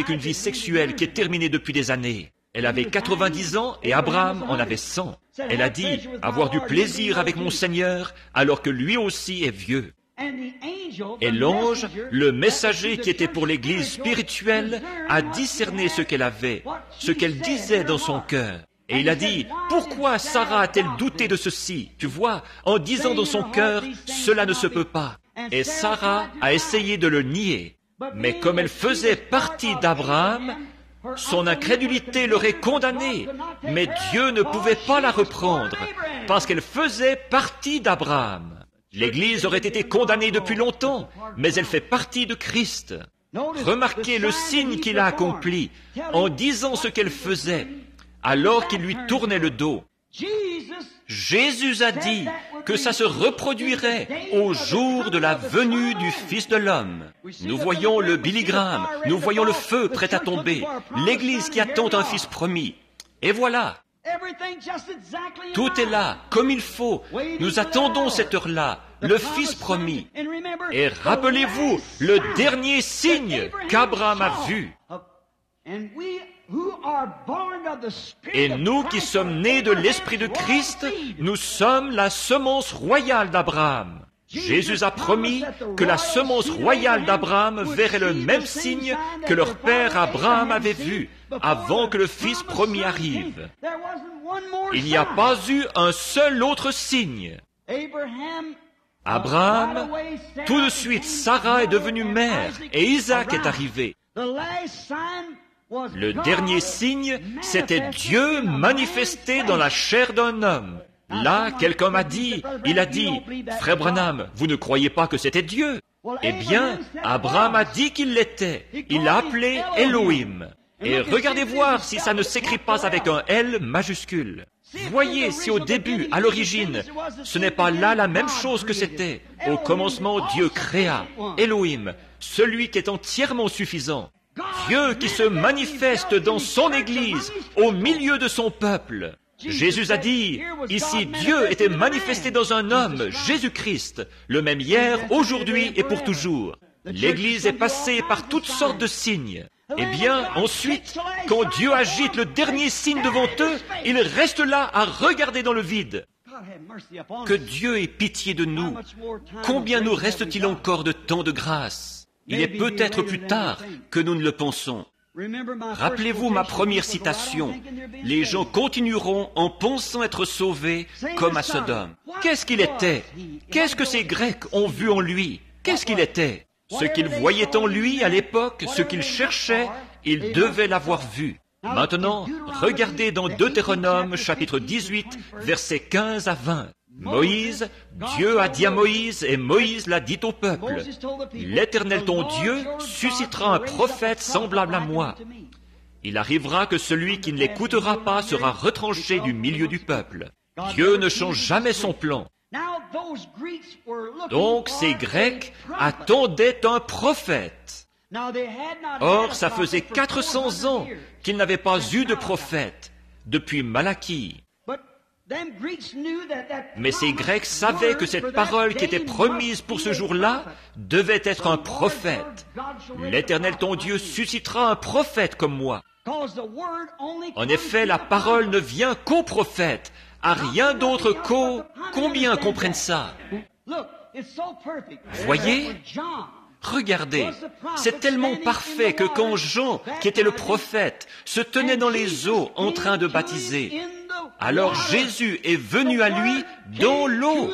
une vie sexuelle qui est terminée depuis des années. Elle avait 90 ans et Abraham en avait 100. Elle a dit, avoir du plaisir avec mon Seigneur, alors que lui aussi est vieux. Et l'ange, le messager qui était pour l'Église spirituelle, a discerné ce qu'elle avait, ce qu'elle disait dans son cœur. Et il a dit, pourquoi Sarah a-t-elle douté de ceci? Tu vois, en disant dans son cœur, cela ne se peut pas. Et Sarah a essayé de le nier. Mais comme elle faisait partie d'Abraham, son incrédulité l'aurait condamnée. Mais Dieu ne pouvait pas la reprendre, parce qu'elle faisait partie d'Abraham. L'Église aurait été condamnée depuis longtemps, mais elle fait partie de Christ. Remarquez le signe qu'il a accompli en disant ce qu'elle faisait, alors qu'il lui tournait le dos. Jésus a dit que ça se reproduirait au jour de la venue du Fils de l'homme. Nous voyons le Billy Graham, nous voyons le feu prêt à tomber, l'Église qui attend un Fils promis. Et voilà, Tout est là, comme il faut. Nous attendons cette heure-là, le Fils promis. Et rappelez-vous, le dernier signe qu'Abraham a vu. Et nous qui sommes nés de l'Esprit de Christ, nous sommes la semence royale d'Abraham. Jésus a promis que la semence royale d'Abraham verrait le même signe que leur père Abraham avait vu avant que le Fils promis arrive. Il n'y a pas eu un seul autre signe. Abraham, tout de suite, Sarah est devenue mère et Isaac est arrivé. Le dernier signe, c'était Dieu manifesté dans la chair d'un homme. Là, quelqu'un m'a dit, il a dit, « Frère Branham, vous ne croyez pas que c'était Dieu ?» Eh bien, Abraham a dit qu'il l'était. Il l'a appelé Elohim. Et regardez voir si ça ne s'écrit pas avec un L majuscule. Voyez si au début, à l'origine, ce n'est pas là la même chose que c'était. Au commencement, Dieu créa, Elohim, celui qui est entièrement suffisant. Dieu qui se manifeste dans son Église, au milieu de son peuple. Jésus a dit, ici Dieu était manifesté dans un homme, Jésus-Christ, le même hier, aujourd'hui et pour toujours. L'Église est passée par toutes sortes de signes. Eh bien, ensuite, quand Dieu agite le dernier signe devant eux, ils restent là à regarder dans le vide. Que Dieu ait pitié de nous. Combien nous reste-t-il encore de temps de grâce? Il est peut-être plus tard que nous ne le pensons. Rappelez-vous ma première citation. Les gens continueront en pensant être sauvés comme à Sodome. Qu'est-ce qu'il était? Qu'est-ce que ces Grecs ont vu en lui? Qu'est-ce qu'il était? Ce qu'ils voyaient en lui à l'époque, ce qu'ils cherchaient, ils devaient l'avoir vu. Maintenant, regardez dans Deutéronome chapitre 18, versets 15 à 20. Moïse, Dieu a dit à Moïse, et Moïse l'a dit au peuple, « L'Éternel ton Dieu suscitera un prophète semblable à moi. Il arrivera que celui qui ne l'écoutera pas sera retranché du milieu du peuple. Dieu ne change jamais son plan. » Donc ces Grecs attendaient un prophète. Or, ça faisait 400 ans qu'ils n'avaient pas eu de prophète, depuis Malachie. Mais ces Grecs savaient que cette parole qui était promise pour ce jour-là devait être un prophète. L'Éternel ton Dieu suscitera un prophète comme moi. En effet, la parole ne vient qu'au prophète, à rien d'autre qu'au... Combien comprennent ça? Voyez? Regardez, c'est tellement parfait que quand Jean, qui était le prophète, se tenait dans les eaux en train de baptiser, alors Jésus est venu à lui dans l'eau.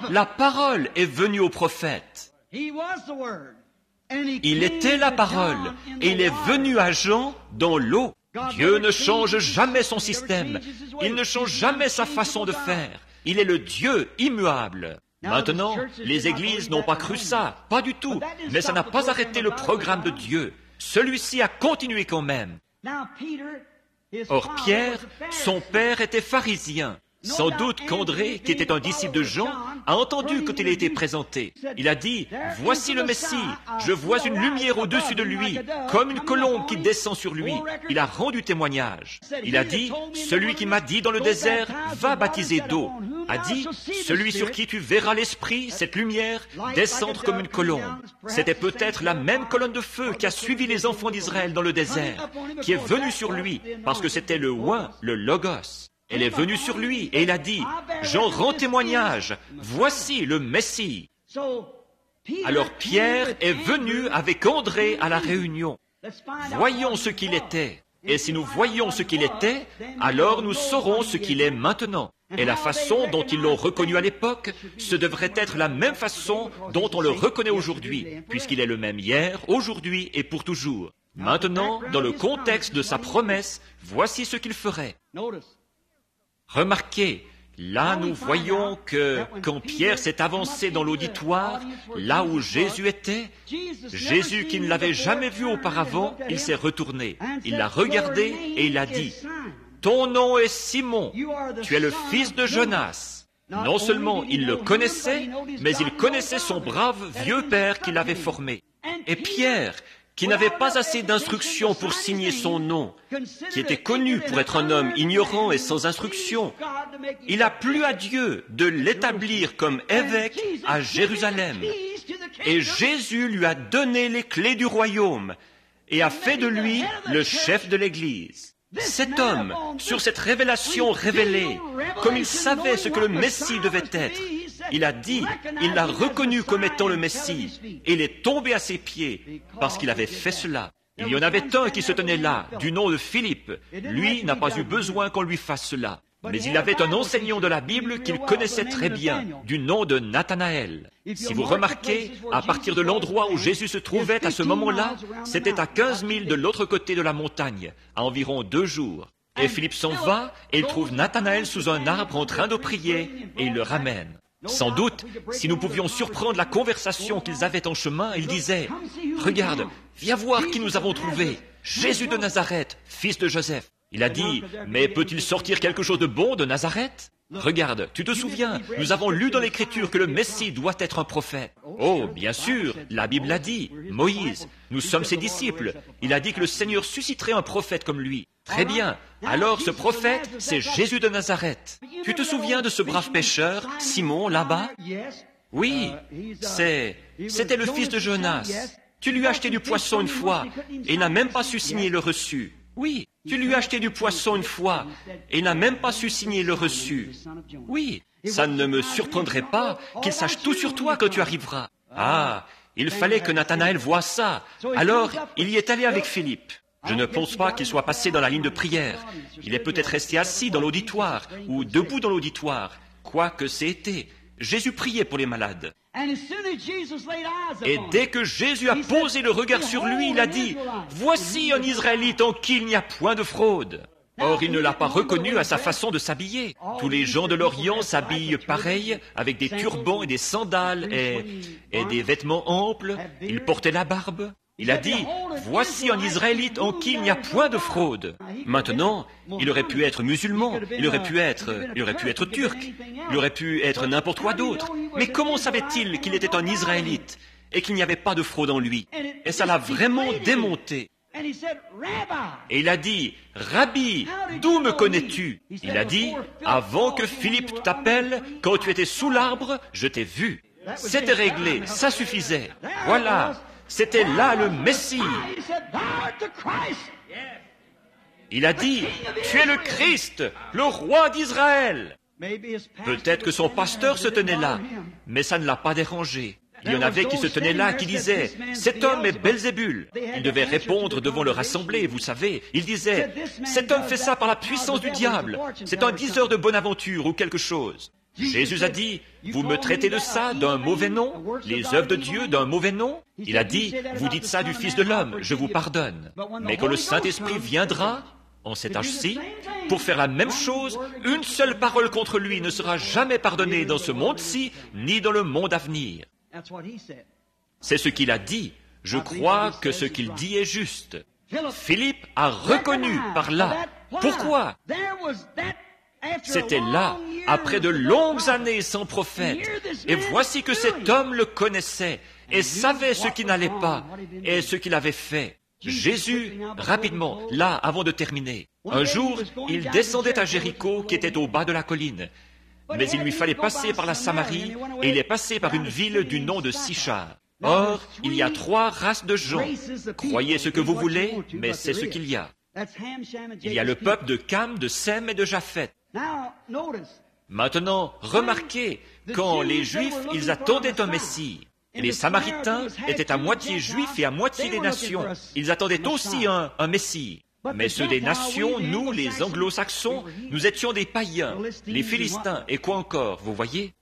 La parole est venue au prophète. Il était la parole et il est venu à Jean dans l'eau. Dieu ne change jamais son système. Il ne change jamais sa façon de faire. Il est le Dieu immuable. Maintenant, les églises n'ont pas cru ça, pas du tout, mais ça n'a pas arrêté le programme de Dieu. Celui-ci a continué quand même. Or, Pierre, son père était pharisien. Sans doute qu'André, qui était un disciple de Jean, a entendu quand il a été présenté. Il a dit, « Voici le Messie, je vois une lumière au-dessus de lui, comme une colombe qui descend sur lui. » Il a rendu témoignage. Il a dit, « Celui qui m'a dit dans le désert, va baptiser d'eau. » A dit, « Celui sur qui tu verras l'Esprit, cette lumière, descendre comme une colombe. » C'était peut-être la même colonne de feu qui a suivi les enfants d'Israël dans le désert, qui est venue sur lui, parce que c'était le oint, le logos. Elle est venue sur lui et il a dit, « J'en rends témoignage, voici le Messie. » Alors Pierre est venu avec André à la réunion. Voyons ce qu'il était. Et si nous voyons ce qu'il était, alors nous saurons ce qu'il est maintenant. Et la façon dont ils l'ont reconnu à l'époque, ce devrait être la même façon dont on le reconnaît aujourd'hui, puisqu'il est le même hier, aujourd'hui et pour toujours. Maintenant, dans le contexte de sa promesse, voici ce qu'il ferait. Remarquez, là nous voyons que quand Pierre s'est avancé dans l'auditoire, là où Jésus était, Jésus qui ne l'avait jamais vu auparavant, il s'est retourné, il l'a regardé et il a dit, « Ton nom est Simon, tu es le fils de Jonas. » Non seulement il le connaissait, mais il connaissait son brave vieux père qui l'avait formé. Et Pierre, qui n'avait pas assez d'instruction pour signer son nom, qui était connu pour être un homme ignorant et sans instruction, il a plu à Dieu de l'établir comme évêque à Jérusalem. Et Jésus lui a donné les clés du royaume et a fait de lui le chef de l'Église. Cet homme, sur cette révélation révélée, comme il savait ce que le Messie devait être, il a dit, il l'a reconnu comme étant le Messie, et il est tombé à ses pieds parce qu'il avait fait cela. Il y en avait un qui se tenait là, du nom de Philippe. Lui n'a pas eu besoin qu'on lui fasse cela. Mais il avait un enseignant de la Bible qu'il connaissait très bien, du nom de Nathanaël. Si vous remarquez, à partir de l'endroit où Jésus se trouvait à ce moment-là, c'était à 15 milles de l'autre côté de la montagne, à environ 2 jours. Et Philippe s'en va et il trouve Nathanaël sous un arbre en train de prier et il le ramène. Sans doute, si nous pouvions surprendre la conversation qu'ils avaient en chemin, il disait « Regarde, viens voir qui nous avons trouvé, Jésus de Nazareth, fils de Joseph. » Il a dit « Mais peut-il sortir quelque chose de bon de Nazareth ? Regarde, tu te souviens, nous avons lu dans l'Écriture que le Messie doit être un prophète. Oh, bien sûr, la Bible l'a dit, Moïse, nous sommes ses disciples. Il a dit que le Seigneur susciterait un prophète comme lui. Très bien, alors ce prophète, c'est Jésus de Nazareth. Tu te souviens de ce brave pêcheur, Simon, là-bas ? Oui, c'était le fils de Jonas. Tu lui as acheté du poisson une fois, et il n'a même pas su signer le reçu. Oui, tu lui as acheté du poisson une fois, et il n'a même pas su signer le reçu. Oui, ça ne me surprendrait pas qu'il sache tout sur toi quand tu arriveras. Ah, il fallait que Nathanaël voie ça. Alors, il y est allé avec Philippe. Je ne pense pas qu'il soit passé dans la ligne de prière. Il est peut-être resté assis dans l'auditoire, ou debout dans l'auditoire, quoi que c'était. Jésus priait pour les malades. Et dès que Jésus a posé le regard sur lui, il a dit, « Voici un Israélite en qui il n'y a point de fraude. » Or, il ne l'a pas reconnu à sa façon de s'habiller. Tous les gens de l'Orient s'habillent pareil, avec des turbans et des sandales et des vêtements amples. Ils portaient la barbe. Il a dit, « Voici un Israélite en qui il n'y a point de fraude. » Maintenant, il aurait pu être musulman, il aurait pu être turc, il aurait pu être n'importe quoi d'autre. Mais comment savait-il qu'il était un Israélite et qu'il n'y avait pas de fraude en lui? Et ça l'a vraiment démonté. Et il a dit, « Rabbi, d'où me connais-tu » Il a dit, « Avant que Philippe t'appelle, quand tu étais sous l'arbre, je t'ai vu. » C'était réglé, ça suffisait. Voilà. C'était là le Messie. Il a dit, « Tu es le Christ, le roi d'Israël. » Peut-être que son pasteur se tenait là, mais ça ne l'a pas dérangé. Il y en avait qui se tenaient là, qui disaient, « Cet homme est Belzébul. » Il devait répondre devant leur assemblée, vous savez. Il disait, « Cet homme fait ça par la puissance du diable. C'est un diseur de bonne aventure ou quelque chose. » Jésus a dit, « Vous me traitez de ça, d'un mauvais nom, les œuvres de Dieu d'un mauvais nom ?» Il a dit, « Vous dites ça du Fils de l'homme, je vous pardonne. Mais quand le Saint-Esprit viendra, en cet âge-ci, pour faire la même chose, une seule parole contre lui ne sera jamais pardonnée dans ce monde-ci, ni dans le monde à venir. » C'est ce qu'il a dit. Je crois que ce qu'il dit est juste. Philippe a reconnu par là. Pourquoi ? C'était là, après de longues années sans prophète. Et voici que cet homme le connaissait et savait ce qui n'allait pas et ce qu'il avait fait. Jésus, rapidement, là, avant de terminer. Un jour, il descendait à Jéricho, qui était au bas de la colline. Mais il lui fallait passer par la Samarie et il est passé par une ville du nom de Sichar. Or, il y a 3 races de gens. Croyez ce que vous voulez, mais c'est ce qu'il y a. Il y a le peuple de Cam, de Sem et de Japheth. Maintenant, remarquez, quand les Juifs, ils attendaient un Messie, les Samaritains étaient à moitié Juifs et à moitié des nations. Ils attendaient aussi un Messie. Mais ceux des nations, nous, les Anglo-Saxons, nous étions des païens, les Philistins, et quoi encore, vous voyez?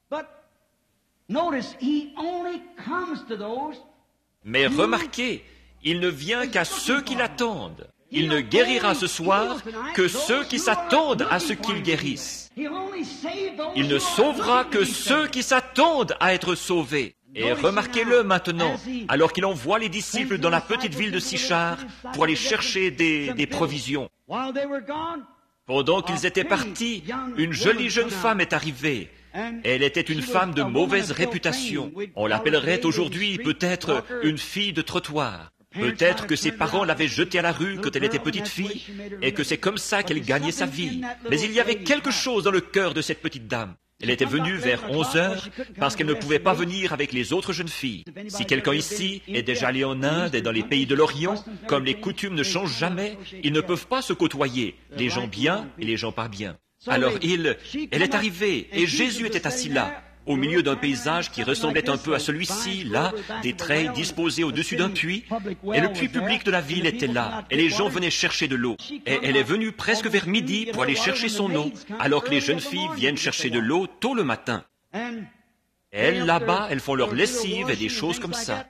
Mais remarquez, il ne vient qu'à ceux qui l'attendent. Il ne guérira ce soir que ceux qui s'attendent à ce qu'il guérisse. Il ne sauvera que ceux qui s'attendent à être sauvés. Et remarquez-le maintenant, alors qu'il envoie les disciples dans la petite ville de Sichar pour aller chercher des provisions. Pendant qu'ils étaient partis, une jolie jeune femme est arrivée. Elle était une femme de mauvaise réputation. On l'appellerait aujourd'hui peut-être une fille de trottoir. Peut-être que ses parents l'avaient jetée à la rue quand elle était petite fille, et que c'est comme ça qu'elle gagnait sa vie. Mais il y avait quelque chose dans le cœur de cette petite dame. Elle était venue vers 11 heures parce qu'elle ne pouvait pas venir avec les autres jeunes filles. Si quelqu'un ici est déjà allé en Inde et dans les pays de l'Orient, comme les coutumes ne changent jamais, ils ne peuvent pas se côtoyer, les gens bien et les gens pas bien. Alors elle est arrivée et Jésus était assis là, au milieu d'un paysage qui ressemblait un peu à celui-ci, là, des treilles disposées au-dessus d'un puits, et le puits public de la ville était là, et les gens venaient chercher de l'eau. Et elle est venue presque vers midi pour aller chercher son eau, alors que les jeunes filles viennent chercher de l'eau tôt le matin. Elles, là-bas, elles font leur lessive et des choses comme ça.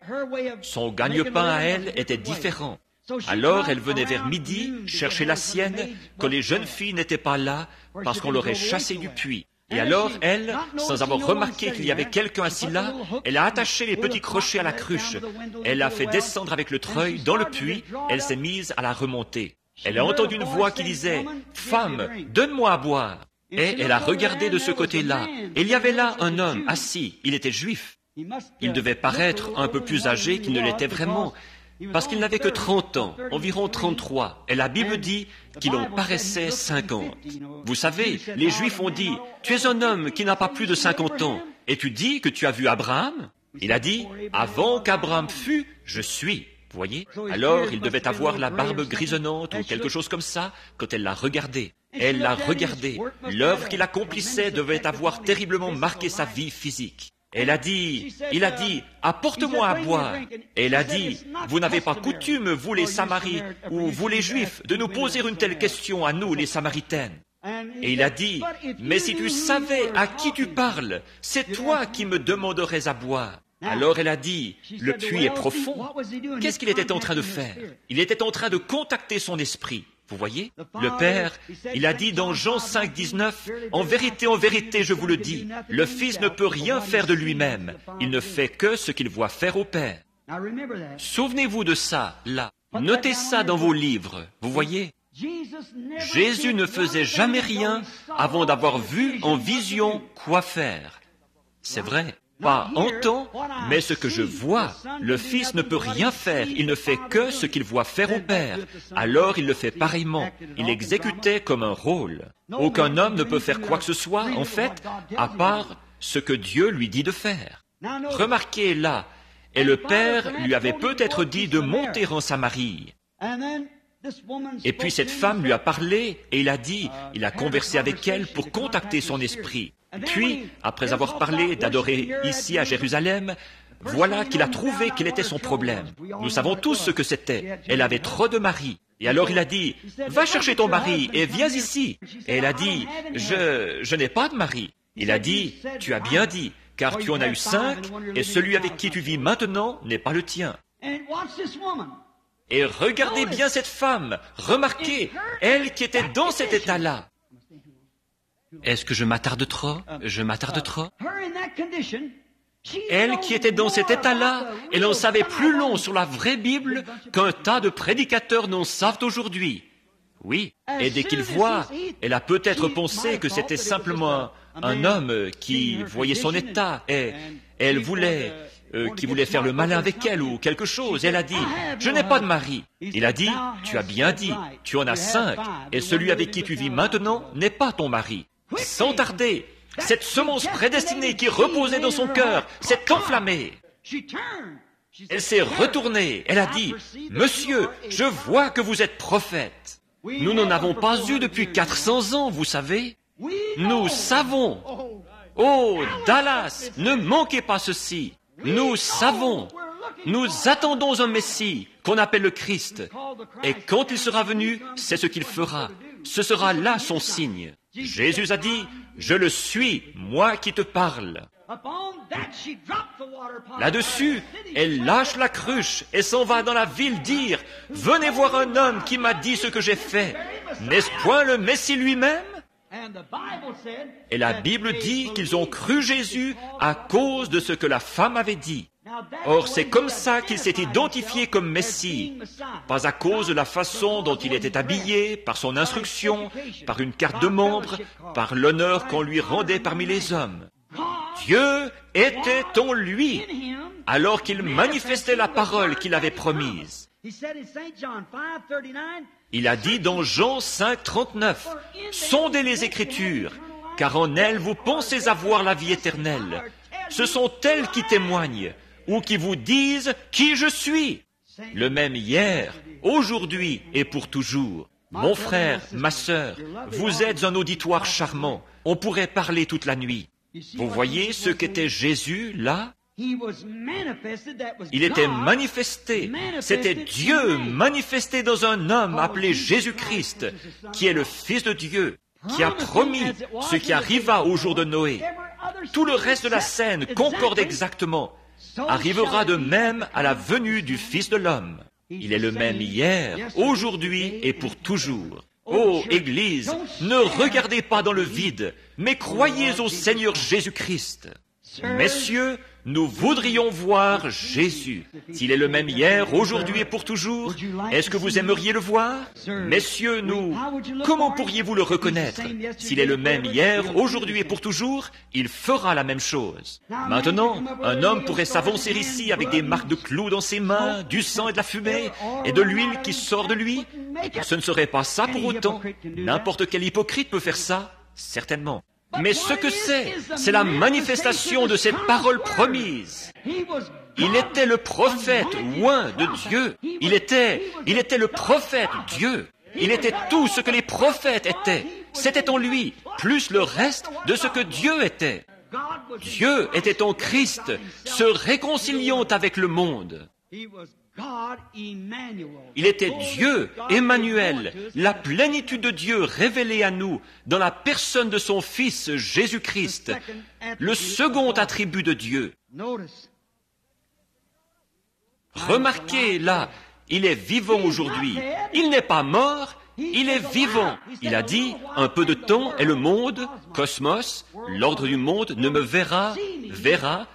Son gagne-pain à elle était différent. Alors elle venait vers midi chercher la sienne quand les jeunes filles n'étaient pas là parce qu'on l'aurait chassée du puits. Et alors, elle, sans avoir remarqué qu'il y avait quelqu'un assis là, elle a attaché les petits crochets à la cruche. Elle l'a fait descendre avec le treuil dans le puits. Elle s'est mise à la remonter. Elle a entendu une voix qui disait « Femme, donne-moi à boire ». Et elle a regardé de ce côté-là. Et il y avait là un homme assis. Il était juif. Il devait paraître un peu plus âgé qu'il ne l'était vraiment, parce qu'il n'avait que 30 ans, environ 33, et la Bible dit qu'il en paraissait 50. Vous savez, les Juifs ont dit, « Tu es un homme qui n'a pas plus de 50 ans, et tu dis que tu as vu Abraham ?» Il a dit, « Avant qu'Abraham fût, je suis. » Vous voyez? Alors, il devait avoir la barbe grisonnante ou quelque chose comme ça quand elle l'a regardé. Elle l'a regardé. L'œuvre qu'il accomplissait devait avoir terriblement marqué sa vie physique. Il a dit, apporte-moi à boire. Et elle a dit, vous n'avez pas coutume, vous les Samaris, ou vous les Juifs, de nous poser une telle question à nous, les Samaritaines. Et il a dit, mais si tu savais à qui tu parles, c'est toi qui me demanderais à boire. Alors elle a dit, le puits est profond. Qu'est-ce qu'il était en train de faire? Il était en train de contacter son esprit. Vous voyez? Le Père, il a dit dans Jean 5, 19, « En vérité, je vous le dis, le Fils ne peut rien faire de lui-même. Il ne fait que ce qu'il voit faire au Père. » Souvenez-vous de ça, là. Notez ça dans vos livres. Vous voyez? Jésus ne faisait jamais rien avant d'avoir vu en vision quoi faire. C'est vrai. Pas entend, mais ce que je vois. Le Fils ne peut rien faire, il ne fait que ce qu'il voit faire au Père. Alors il le fait pareillement. Il exécutait comme un rôle. Aucun homme ne peut faire quoi que ce soit, en fait, à part ce que Dieu lui dit de faire. Remarquez là, et le Père lui avait peut-être dit de monter en Samarie. Et puis cette femme lui a parlé, et il a conversé avec elle pour contacter son esprit. Puis, après avoir parlé d'adorer ici à Jérusalem, voilà qu'il a trouvé quel était son problème. Nous savons tous ce que c'était. Elle avait trop de maris. Et alors il a dit, va chercher ton mari et viens ici. Et elle a dit, je n'ai pas de mari. Il a dit, tu as bien dit, car tu en as eu 5, et celui avec qui tu vis maintenant n'est pas le tien. Et regardez bien cette femme, remarquez, elle qui était dans cet état-là. Est-ce que je m'attarde trop? Je m'attarde trop? Elle qui était dans cet état-là, elle en savait plus long sur la vraie Bible qu'un tas de prédicateurs n'en savent aujourd'hui. Oui, et dès qu'il voit, elle a peut-être pensé que c'était simplement un homme qui voyait son état, et elle voulait... qui voulait faire le malin avec elle ou quelque chose. Elle a dit, je n'ai pas de mari. Il a dit, tu as bien dit, tu en as 5, et celui avec qui tu vis maintenant n'est pas ton mari. Sans tarder, cette semence prédestinée qui reposait dans son cœur s'est enflammée. Elle s'est retournée. Elle a dit, monsieur, je vois que vous êtes prophète. Nous n'en avons pas eu depuis 400 ans, vous savez. Nous savons. Oh, Dallas, ne manquez pas ceci. Nous savons, nous attendons un Messie qu'on appelle le Christ. Et quand il sera venu, c'est ce qu'il fera. Ce sera là son signe. Jésus a dit, je le suis, moi qui te parle. Là-dessus, elle lâche la cruche et s'en va dans la ville dire, venez voir un homme qui m'a dit ce que j'ai fait. N'est-ce point le Messie lui-même? Et la Bible dit qu'ils ont cru Jésus à cause de ce que la femme avait dit. Or, c'est comme ça qu'il s'est identifié comme Messie, pas à cause de la façon dont il était habillé, par son instruction, par une carte de membre, par l'honneur qu'on lui rendait parmi les hommes. Dieu était en lui, alors qu'il manifestait la parole qu'il avait promise. Il a dit dans Jean 5, 39, « Sondez les Écritures, car en elles vous pensez avoir la vie éternelle. Ce sont elles qui témoignent, ou qui vous disent qui je suis. Le même hier, aujourd'hui et pour toujours. » Mon frère, ma sœur, vous êtes un auditoire charmant. On pourrait parler toute la nuit. Vous voyez ce qu'était Jésus, là? Il était manifesté. C'était Dieu manifesté dans un homme appelé Jésus-Christ, qui est le Fils de Dieu, qui a promis ce qui arriva au jour de Noé. Tout le reste de la scène concorde exactement. Arrivera de même à la venue du Fils de l'homme. Il est le même hier, aujourd'hui et pour toujours. Ô Église, ne regardez pas dans le vide, mais croyez au Seigneur Jésus-Christ. Messieurs, nous voudrions voir Jésus. S'il est le même hier, aujourd'hui et pour toujours, est-ce que vous aimeriez le voir? Messieurs, comment pourriez-vous le reconnaître? S'il est le même hier, aujourd'hui et pour toujours, il fera la même chose. Maintenant, un homme pourrait s'avancer ici avec des marques de clous dans ses mains, du sang et de la fumée, et de l'huile qui sort de lui. Ce ne serait pas ça pour autant. N'importe quel hypocrite peut faire ça, certainement. Mais ce que c'est la manifestation de cette parole promise. Il était le prophète oint de Dieu. Il était le prophète Dieu. Il était tout ce que les prophètes étaient. C'était en lui, plus le reste de ce que Dieu était. Dieu était en Christ, se réconciliant avec le monde. Il était Dieu, Emmanuel, la plénitude de Dieu révélée à nous dans la personne de son Fils Jésus-Christ, le second attribut de Dieu. Remarquez là, il est vivant aujourd'hui. Il n'est pas mort, il est vivant. Il a dit, un peu de temps et le monde, cosmos, l'ordre du monde ne me verra,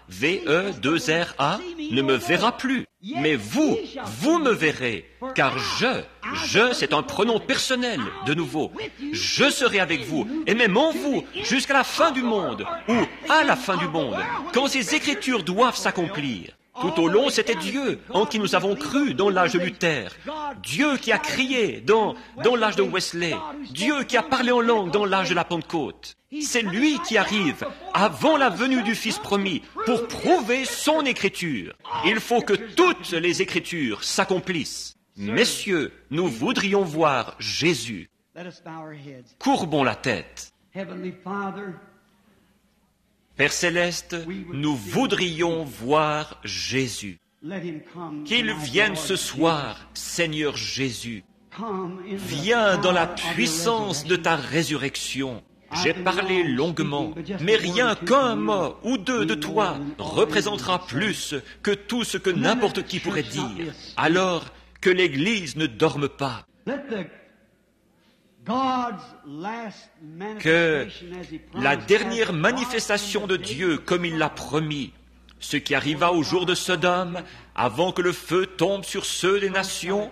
V-E-2-R-A, ne me verra plus. Mais vous me verrez, car je, c'est un pronom personnel, de nouveau. Je serai avec vous, et même en vous, jusqu'à la fin du monde, ou à la fin du monde, quand ces Écritures doivent s'accomplir. Tout au long, c'était Dieu en qui nous avons cru dans l'âge de Luther. Dieu qui a crié dans l'âge de Wesley. Dieu qui a parlé en langue dans l'âge de la Pentecôte. C'est lui qui arrive avant la venue du Fils promis pour prouver son Écriture. Il faut que toutes les Écritures s'accomplissent. Messieurs, nous voudrions voir Jésus. Courbons la tête. Père Céleste, nous voudrions voir Jésus. Qu'il vienne ce soir, Seigneur Jésus. Viens dans la puissance de ta résurrection. J'ai parlé longuement, mais rien qu'un mot ou deux de toi représentera plus que tout ce que n'importe qui pourrait dire. Alors que l'Église ne dorme pas. Que la dernière manifestation de Dieu, comme il l'a promis, ce qui arriva au jour de Sodome, avant que le feu tombe sur ceux des nations,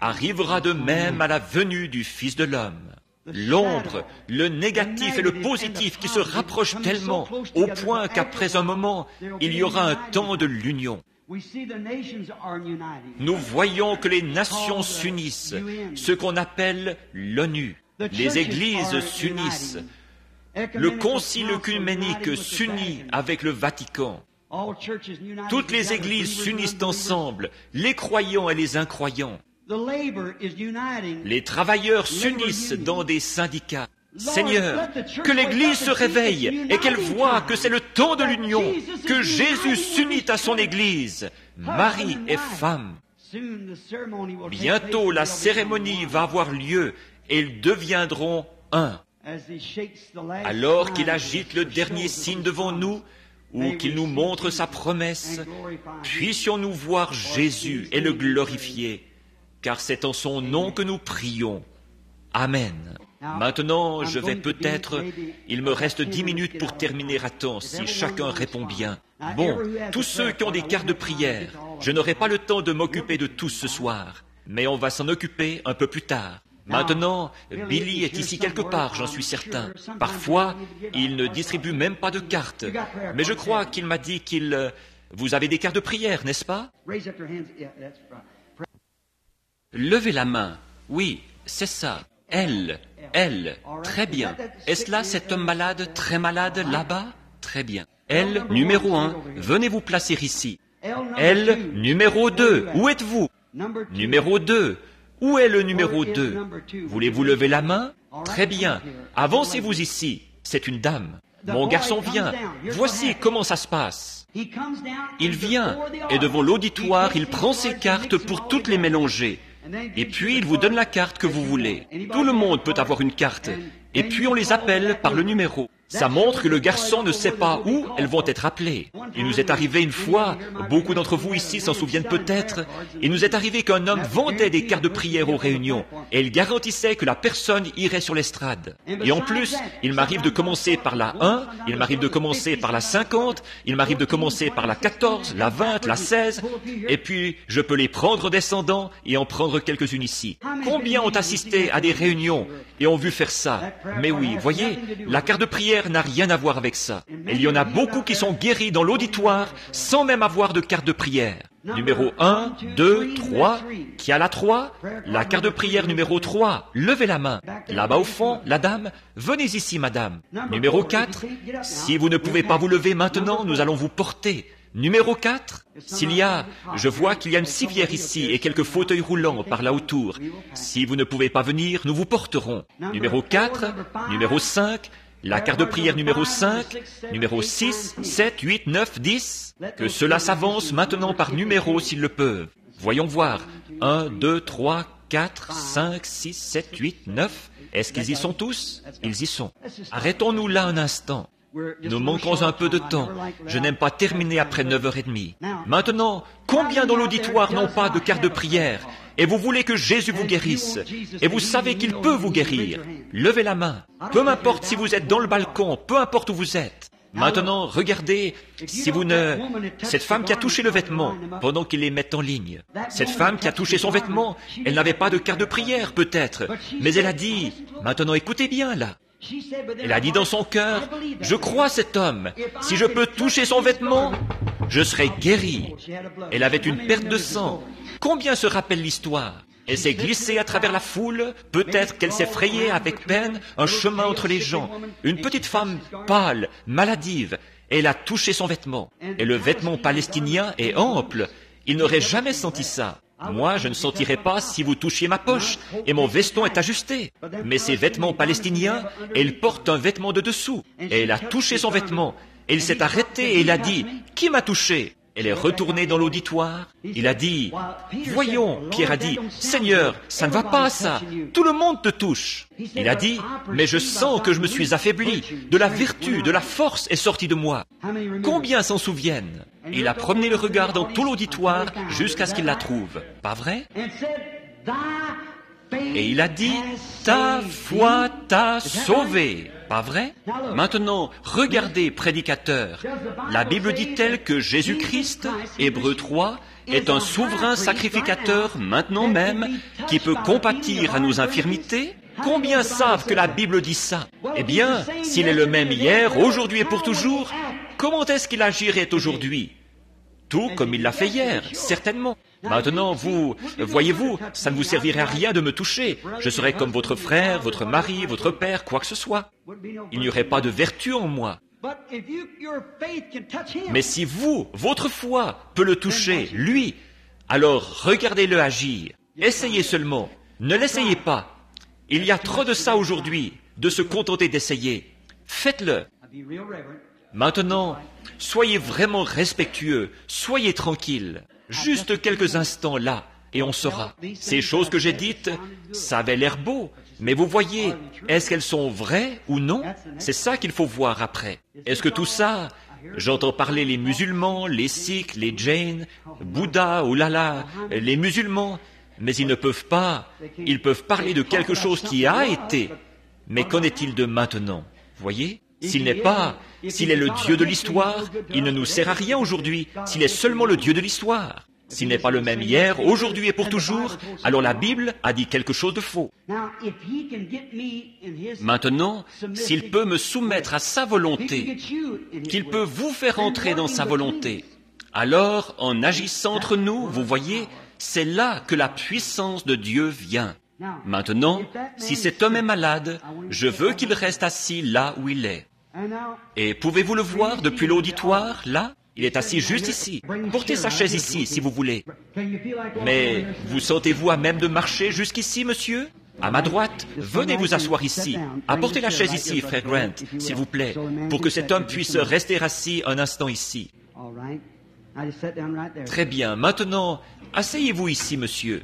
arrivera de même à la venue du Fils de l'homme. L'ombre, le négatif et le positif qui se rapprochent tellement, au point qu'après un moment, il y aura un temps de l'union. Nous voyons que les nations s'unissent, ce qu'on appelle l'ONU. Les églises s'unissent. Le concile œcuménique s'unit avec le Vatican. Toutes les églises s'unissent ensemble, les croyants et les incroyants. Les travailleurs s'unissent dans des syndicats. Seigneur, que l'Église se réveille et qu'elle voie que c'est le temps de l'union, que Jésus s'unit à son Église, mari et femme. Bientôt la cérémonie va avoir lieu et ils deviendront un. Alors qu'il agite le dernier signe devant nous, ou qu'il nous montre sa promesse, puissions-nous voir Jésus et le glorifier, car c'est en son nom que nous prions. Amen. Maintenant, je vais il me reste 10 minutes pour terminer à temps, si chacun répond bien. Bon, tous ceux qui ont des cartes de prière, je n'aurai pas le temps de m'occuper de tous ce soir, mais on va s'en occuper un peu plus tard. Maintenant, Billy est ici quelque part, j'en suis certain. Parfois, il ne distribue même pas de cartes, mais je crois qu'il m'a dit vous avez des cartes de prière, n'est-ce pas? Levez la main. Oui, c'est ça. Elle. Très bien. Est-ce là cet homme malade, très malade, là-bas? Très bien. Elle, numéro 1, venez vous placer ici. Elle, numéro 2, où êtes-vous? Numéro 2, où est le numéro 2? Voulez-vous lever la main? Très bien. Avancez-vous ici. C'est une dame. Mon garçon vient. Voici comment ça se passe. Il vient, et devant l'auditoire, il prend ses cartes pour toutes les mélanger. Et puis, il vous donne la carte que vous voulez. Tout le monde peut avoir une carte. Et puis, on les appelle par le numéro. Ça montre que le garçon ne sait pas où elles vont être appelées. Il nous est arrivé une fois, beaucoup d'entre vous ici s'en souviennent peut-être, il nous est arrivé qu'un homme vendait des cartes de prière aux réunions et il garantissait que la personne irait sur l'estrade. Et en plus, il m'arrive de commencer par la 1, il m'arrive de commencer par la 50, il m'arrive de commencer par la 14, la 20, la 16, et puis je peux les prendre en descendant et en prendre quelques-unes ici. Combien ont assisté à des réunions et ont vu faire ça? Mais oui, voyez, la carte de prière n'a rien à voir avec ça. Et il y en a beaucoup qui sont guéris dans l'auditoire sans même avoir de carte de prière. Numéro 1, 2, 3. Qui a la 3? La carte de prière numéro 3. Levez la main. Là-bas au fond, la dame. Venez ici, madame. Numéro 4. Si vous ne pouvez pas vous lever maintenant, nous allons vous porter. Numéro 4, je vois qu'il y a une civière ici et quelques fauteuils roulants par là autour. Si vous ne pouvez pas venir, nous vous porterons. Numéro 4, numéro 5, la carte de prière numéro 5, numéro 6, 7, 8, 9, 10. Que cela s'avance maintenant par numéro s'ils le peuvent. Voyons voir. 1, 2, 3, 4, 5, 6, 7, 8, 9. Est-ce qu'ils y sont tous? Ils y sont. Arrêtons-nous là un instant. Nous manquons un peu de temps. Je n'aime pas terminer après 9h30. Maintenant, combien dans l'auditoire n'ont pas de carte de prière? Et vous voulez que Jésus vous guérisse? Et vous savez qu'il peut vous guérir? Levez la main. Peu m'importe si vous êtes dans le balcon, peu importe où vous êtes. Maintenant, regardez, cette femme qui a touché le vêtement, pendant qu'ils les mettent en ligne. Cette femme qui a touché son vêtement, elle n'avait pas de carte de prière, peut-être. Mais elle a dit, maintenant écoutez bien là. Elle a dit dans son cœur, je crois cet homme. Si je peux toucher son vêtement, je serai guéri. Elle avait une perte de sang. Combien se rappelle l'histoire? Elle s'est glissée à travers la foule, peut-être qu'elle s'est frayée avec peine un chemin entre les gens. Une petite femme pâle, maladive, elle a touché son vêtement. Et le vêtement palestinien est ample. Il n'aurait jamais senti ça. Moi, je ne sentirais pas si vous touchiez ma poche, et mon veston est ajusté. Mais ces vêtements palestiniens, elle porte un vêtement de dessous. Et elle a touché son vêtement. Et il s'est arrêté et il a dit, « Qui m'a touché ?» Elle est retournée dans l'auditoire. Il a dit, « Voyons, Pierre a dit, « Seigneur, ça ne va pas ça. Tout le monde te touche. » Il a dit, « Mais je sens que je me suis affaibli. De la vertu, de la force est sortie de moi. » Combien s'en souviennent? Il a promené le regard dans tout l'auditoire jusqu'à ce qu'il la trouve. Pas vrai? Et il a dit, « Ta foi t'a sauvé. » Pas vrai? Maintenant, regardez, prédicateur. La Bible dit-elle que Jésus-Christ, Hébreux 3, est un souverain sacrificateur maintenant même qui peut compatir à nos infirmités? Combien savent que la Bible dit ça? Eh bien, s'il est le même hier, aujourd'hui et pour toujours, comment est-ce qu'il agirait aujourd'hui? Tout comme il l'a fait hier, certainement. Maintenant, voyez-vous, ça ne vous servirait à rien de me toucher. Je serais comme votre frère, votre mari, votre père, quoi que ce soit. Il n'y aurait pas de vertu en moi. Mais si votre foi peut le toucher, lui, alors regardez-le agir. Essayez seulement. Ne l'essayez pas. Il y a trop de ça aujourd'hui, de se contenter d'essayer. Faites-le. Maintenant, soyez vraiment respectueux, soyez tranquille. Juste quelques instants là, et on saura. Ces choses que j'ai dites, ça avait l'air beau, mais vous voyez, est-ce qu'elles sont vraies ou non? C'est ça qu'il faut voir après. Est-ce que tout ça, j'entends parler les musulmans, les sikhs, les jains, Bouddha, oh là là, les musulmans, mais ils ne peuvent pas, ils peuvent parler de quelque chose qui a été, mais qu'en est-il de maintenant? Voyez? S'il est le Dieu de l'histoire, il ne nous sert à rien aujourd'hui, s'il est seulement le Dieu de l'histoire. S'il n'est pas le même hier, aujourd'hui et pour toujours, alors la Bible a dit quelque chose de faux. Maintenant, s'il peut me soumettre à sa volonté, qu'il peut vous faire entrer dans sa volonté, alors, en agissant entre nous, vous voyez, c'est là que la puissance de Dieu vient. Maintenant, si cet homme est malade, je veux qu'il reste assis là où il est. Et pouvez-vous le voir depuis l'auditoire, là? Il est assis juste ici. Portez sa chaise ici, si vous voulez. Mais vous sentez-vous à même de marcher jusqu'ici, monsieur? À ma droite, venez vous asseoir ici. Apportez la chaise ici, frère Grant, s'il vous plaît, pour que cet homme puisse rester assis un instant ici. Très bien. Maintenant, asseyez-vous ici, monsieur.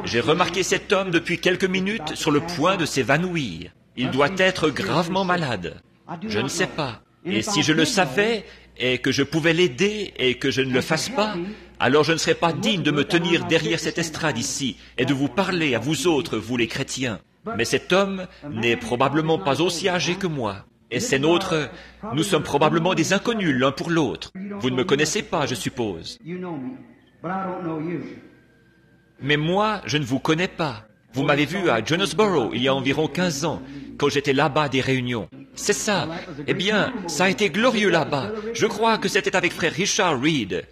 J'ai remarqué cet homme depuis quelques minutes sur le point de s'évanouir. Il doit être gravement malade. Je ne sais pas. Et si je le savais, et que je pouvais l'aider, et que je ne le fasse pas, alors je ne serais pas digne de me tenir derrière cette estrade ici, et de vous parler à vous autres, vous les chrétiens. Mais cet homme n'est probablement pas aussi âgé que moi. Et c'est notre... Nous sommes probablement des inconnus l'un pour l'autre. Vous ne me connaissez pas, je suppose. Mais moi, je ne vous connais pas. Vous m'avez vu à Jonesboro il y a environ 15 ans, quand j'étais là-bas à des réunions. C'est ça. Eh bien, ça a été glorieux là-bas. Je crois que c'était avec frère Richard Reed.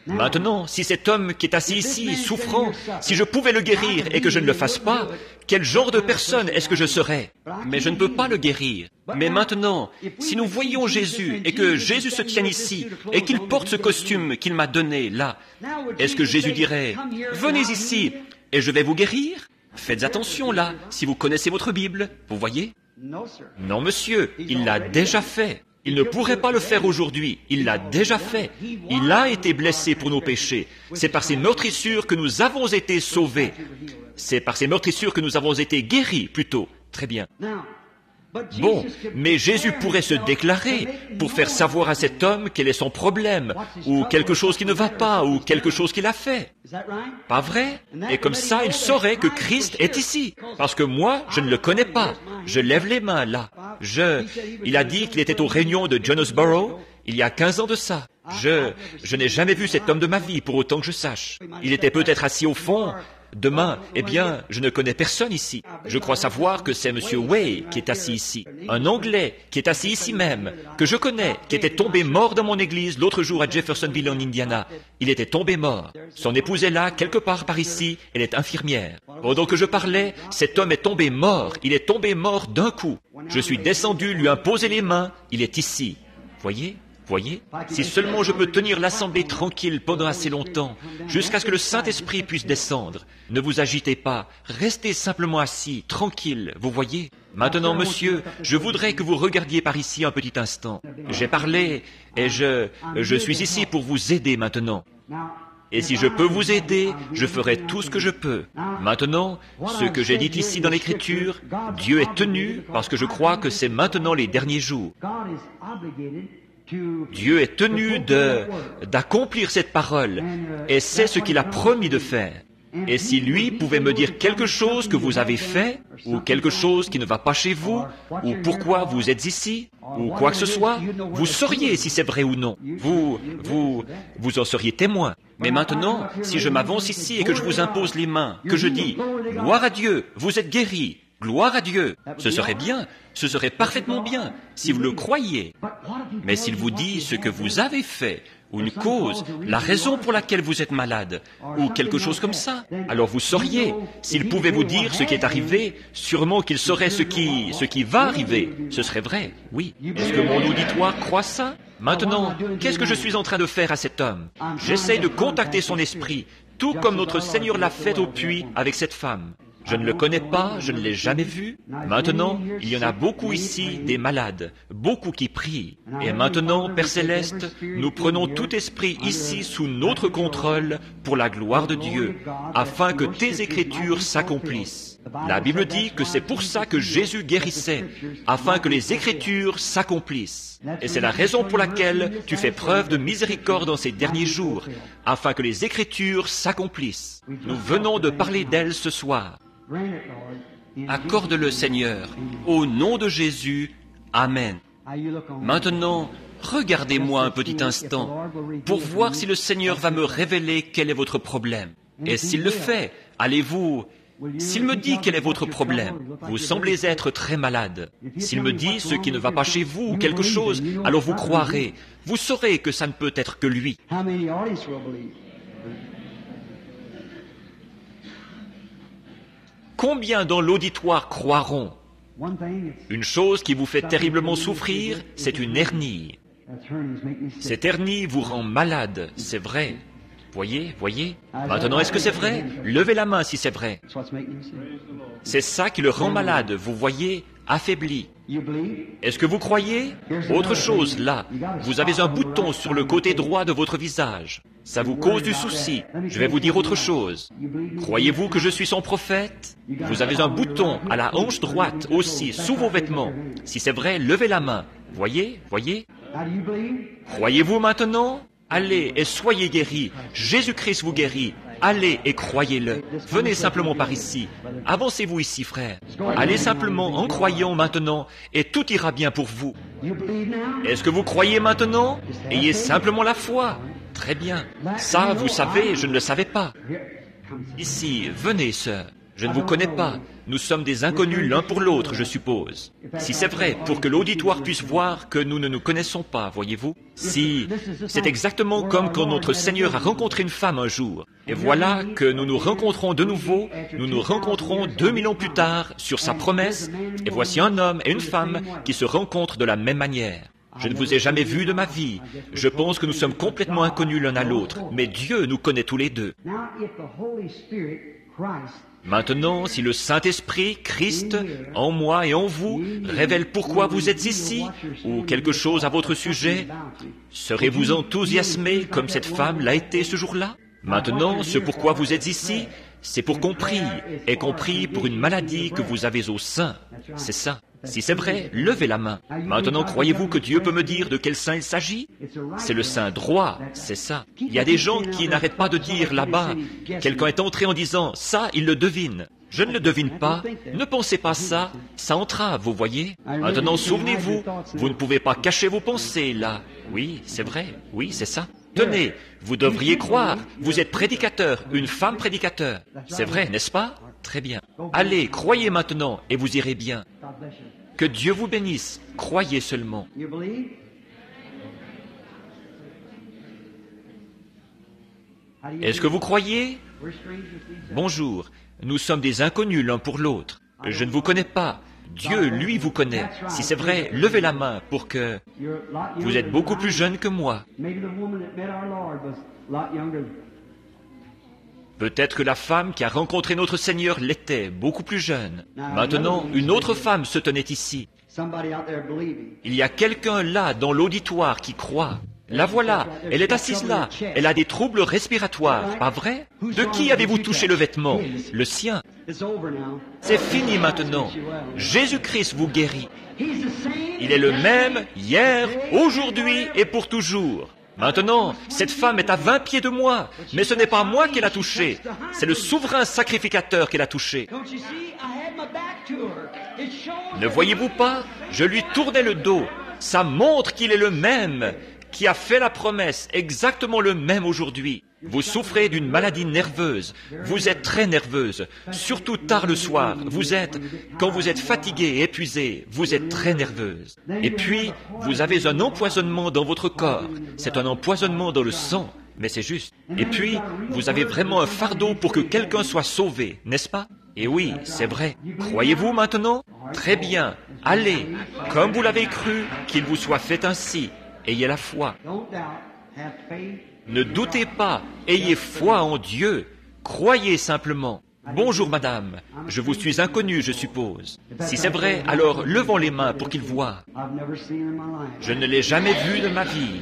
Maintenant, si cet homme qui est assis ici, souffrant, si je pouvais le guérir et que je ne le fasse pas, quel genre de personne est-ce que je serais? Mais je ne peux pas le guérir. Mais maintenant, si nous voyions Jésus et que Jésus se tienne ici et qu'il porte ce costume qu'il m'a donné là, est-ce que Jésus dirait, « Venez ici et je vais vous guérir » Faites attention là, si vous connaissez votre Bible, vous voyez? Non, monsieur, il l'a déjà fait. Il ne pourrait pas le faire aujourd'hui. Il l'a déjà fait. Il a été blessé pour nos péchés. C'est par ses meurtrissures que nous avons été sauvés. C'est par ses meurtrissures que nous avons été guéris, plutôt. Très bien. Bon, mais Jésus pourrait se déclarer pour faire savoir à cet homme quel est son problème, ou quelque chose qui ne va pas, ou quelque chose qu'il a fait. Pas vrai? Et comme ça, il saurait que Christ est ici. Parce que moi, je ne le connais pas. Je lève les mains là. Il a dit qu'il était aux réunions de Jonesboro il y a 15 ans de ça. Je n'ai jamais vu cet homme de ma vie, pour autant que je sache. Il était peut-être assis au fond. Demain, eh bien, je ne connais personne ici. Je crois savoir que c'est M. Way qui est assis ici. Un Anglais qui est assis ici même, que je connais, qui était tombé mort dans mon église l'autre jour à Jeffersonville en Indiana. Il était tombé mort. Son épouse est là, quelque part par ici. Elle est infirmière. Pendant que je parlais, cet homme est tombé mort. Il est tombé mort d'un coup. Je suis descendu, lui imposer les mains. Il est ici. Voyez? Si seulement je peux tenir l'assemblée tranquille pendant assez longtemps, jusqu'à ce que le Saint-Esprit puisse descendre. Ne vous agitez pas, restez simplement assis, tranquille, vous voyez? Maintenant, monsieur, je voudrais que vous regardiez par ici un petit instant. J'ai parlé, et je suis ici pour vous aider maintenant. Et si je peux vous aider, je ferai tout ce que je peux. Maintenant, ce que j'ai dit ici dans l'Écriture, Dieu est tenu, parce que je crois que c'est maintenant les derniers jours. Dieu est tenu d'accomplir cette parole, et c'est ce qu'il a promis de faire. Et si lui pouvait me dire quelque chose que vous avez fait, ou quelque chose qui ne va pas chez vous, ou pourquoi vous êtes ici, ou quoi que ce soit, vous sauriez si c'est vrai ou non. Vous en seriez témoin. Mais maintenant, si je m'avance ici et que je vous impose les mains, que je dis « Gloire à Dieu, vous êtes guéris », gloire à Dieu, ce serait bien, ce serait parfaitement bien, si vous le croyez. Mais s'il vous dit ce que vous avez fait, ou une cause, la raison pour laquelle vous êtes malade, ou quelque chose comme ça, alors vous sauriez. S'il pouvait vous dire ce qui est arrivé, sûrement qu'il saurait ce qui va arriver. Ce serait vrai, oui. Est-ce que mon auditoire croit ça? Maintenant, qu'est-ce que je suis en train de faire à cet homme? J'essaye de contacter son esprit, tout comme notre Seigneur l'a fait au puits avec cette femme. Je ne le connais pas, je ne l'ai jamais vu. Maintenant, il y en a beaucoup ici, des malades, beaucoup qui prient. Et maintenant, Père Céleste, nous prenons tout esprit ici sous notre contrôle pour la gloire de Dieu, afin que tes Écritures s'accomplissent. La Bible dit que c'est pour ça que Jésus guérissait, afin que les Écritures s'accomplissent. Et c'est la raison pour laquelle tu fais preuve de miséricorde en ces derniers jours, afin que les Écritures s'accomplissent. Nous venons de parler d'elles ce soir. Accorde-le, Seigneur, au nom de Jésus. Amen. Maintenant, regardez-moi un petit instant pour voir si le Seigneur va me révéler quel est votre problème. Et s'il le fait, allez-vous... S'il me dit quel est votre problème, vous semblez être très malade. S'il me dit ce qui ne va pas chez vous ou quelque chose, alors vous croirez. Vous saurez que ça ne peut être que lui. Combien dans l'auditoire croiront? One thing, Une chose qui vous fait terriblement souffrir, c'est une hernie. Cette hernie vous rend malade, c'est vrai. Voyez? Maintenant, est-ce que c'est vrai? Levez la main si c'est vrai. That's what's making you sick. C'est ça qui le rend malade, vous voyez, affaibli. You believe? Est-ce que vous croyez? Autre chose, là, vous avez un bouton sur le côté droit de votre visage. Ça vous cause du souci. Je vais vous dire autre chose. Croyez-vous que je suis son prophète? Vous avez un bouton à la hanche droite aussi, sous vos vêtements. Si c'est vrai, levez la main. Voyez? Now, do you believe? Croyez-vous maintenant? Allez et soyez guéris. Jésus-Christ vous guérit. Allez et croyez-le. Venez simplement par ici. Avancez-vous ici, frère. Allez simplement en croyant maintenant et tout ira bien pour vous. You believe now? Est-ce que vous croyez maintenant? Ayez simplement la foi. Très bien. Ça, vous savez, je ne le savais pas. Here, come. Ici, venez, sœur. Je ne vous connais pas. Nous sommes des inconnus l'un pour l'autre, je suppose. Si c'est vrai, pour que l'auditoire puisse voir que nous ne nous connaissons pas, voyez-vous? Si, c'est exactement comme quand notre Seigneur a rencontré une femme un jour. Et voilà que nous nous rencontrons de nouveau, nous nous rencontrons 2000 ans plus tard sur sa promesse, et voici un homme et une femme qui se rencontrent de la même manière. Je ne vous ai jamais vu de ma vie. Je pense que nous sommes complètement inconnus l'un à l'autre, mais Dieu nous connaît tous les deux. Now, if the Holy Spirit, Christ, Maintenant, si le Saint-Esprit, Christ, en moi et en vous, révèle pourquoi vous êtes ici, ou quelque chose à votre sujet, serez-vous enthousiasmé comme cette femme l'a été ce jour-là? Maintenant, ce pourquoi vous êtes ici, c'est pour qu'on prie, et qu'on prie pour une maladie que vous avez au sein. C'est ça. Si c'est vrai, levez la main. Maintenant, croyez-vous que Dieu peut me dire de quel sein il s'agit? C'est le sein droit, c'est ça. Il y a des gens qui n'arrêtent pas de dire là-bas, quelqu'un est entré en disant, ça, il le devine. Je ne le devine pas, ne pensez pas ça, ça entrave, vous voyez. Maintenant, souvenez-vous, vous ne pouvez pas cacher vos pensées là. Oui, c'est vrai, oui, c'est ça. Tenez, vous devriez croire, vous êtes prédicateur, une femme prédicateur. C'est vrai, n'est-ce pas? Très bien. Allez, croyez maintenant, et vous irez bien. God bless you. Que Dieu vous bénisse, croyez seulement. You believe? How do you Est-ce que vous croyez? We're strangers to each other. Bonjour, nous sommes des inconnus l'un pour l'autre. Je ne vous connais pas. Dieu, lui, vous connaît. Si c'est vrai, levez la main pour que... You're a lot Vous younger êtes beaucoup than plus I am. jeune que moi. Maybe the woman that met our Lord was a lot younger. Peut-être que la femme qui a rencontré notre Seigneur l'était, beaucoup plus jeune. Maintenant, une autre femme se tenait ici. Somebody out there believing. Il y a quelqu'un là dans l'auditoire qui croit. La voilà, elle est assise là, elle a des troubles respiratoires, pas vrai? De qui avez-vous touché le vêtement? Le sien. It's over now. C'est fini maintenant. Jésus-Christ vous guérit. He's the same. Il est le même hier, aujourd'hui et pour toujours. Maintenant, cette femme est à 20 pieds de moi, mais ce n'est pas moi qui l'a touchée, c'est le souverain sacrificateur qui l'a touchée. Don't you see? I had my back to her. It shows Ne voyez-vous pas? Je lui tournais le dos. Ça montre qu'il est le même, qui a fait la promesse, exactement le même aujourd'hui. Vous souffrez d'une maladie nerveuse. Vous êtes très nerveuse, surtout tard le soir. Quand vous êtes fatigué et épuisé, vous êtes très nerveuse. Et puis, vous avez un empoisonnement dans votre corps. C'est un empoisonnement dans le sang, mais c'est juste. Et puis, vous avez vraiment un fardeau pour que quelqu'un soit sauvé, n'est-ce pas? Et oui, c'est vrai. Croyez-vous maintenant? Très bien. Allez, comme vous l'avez cru, qu'il vous soit fait ainsi. Ayez la foi. Don't doubt. Have faith. Ne doutez pas, ayez foi en Dieu, croyez simplement. Bonjour madame, je vous suis inconnu, je suppose. Si c'est vrai, alors levons les mains pour qu'il voie. I've never seen her in my life. Je ne l'ai jamais vu de ma vie.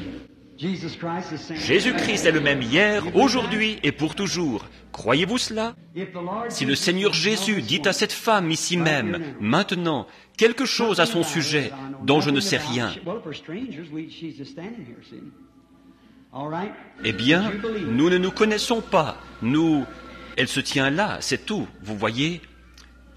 Jesus Christ is saying. Jésus-Christ est le même hier, aujourd'hui et pour toujours. Croyez-vous cela? If the Lord Si le Seigneur Jésus dit à cette femme ici même, maintenant, quelque chose à son sujet dont je ne sais rien, Well, if we're strangers, she's just standing here, see? All right? eh bien, nous ne nous connaissons pas. Elle se tient là, c'est tout, vous voyez?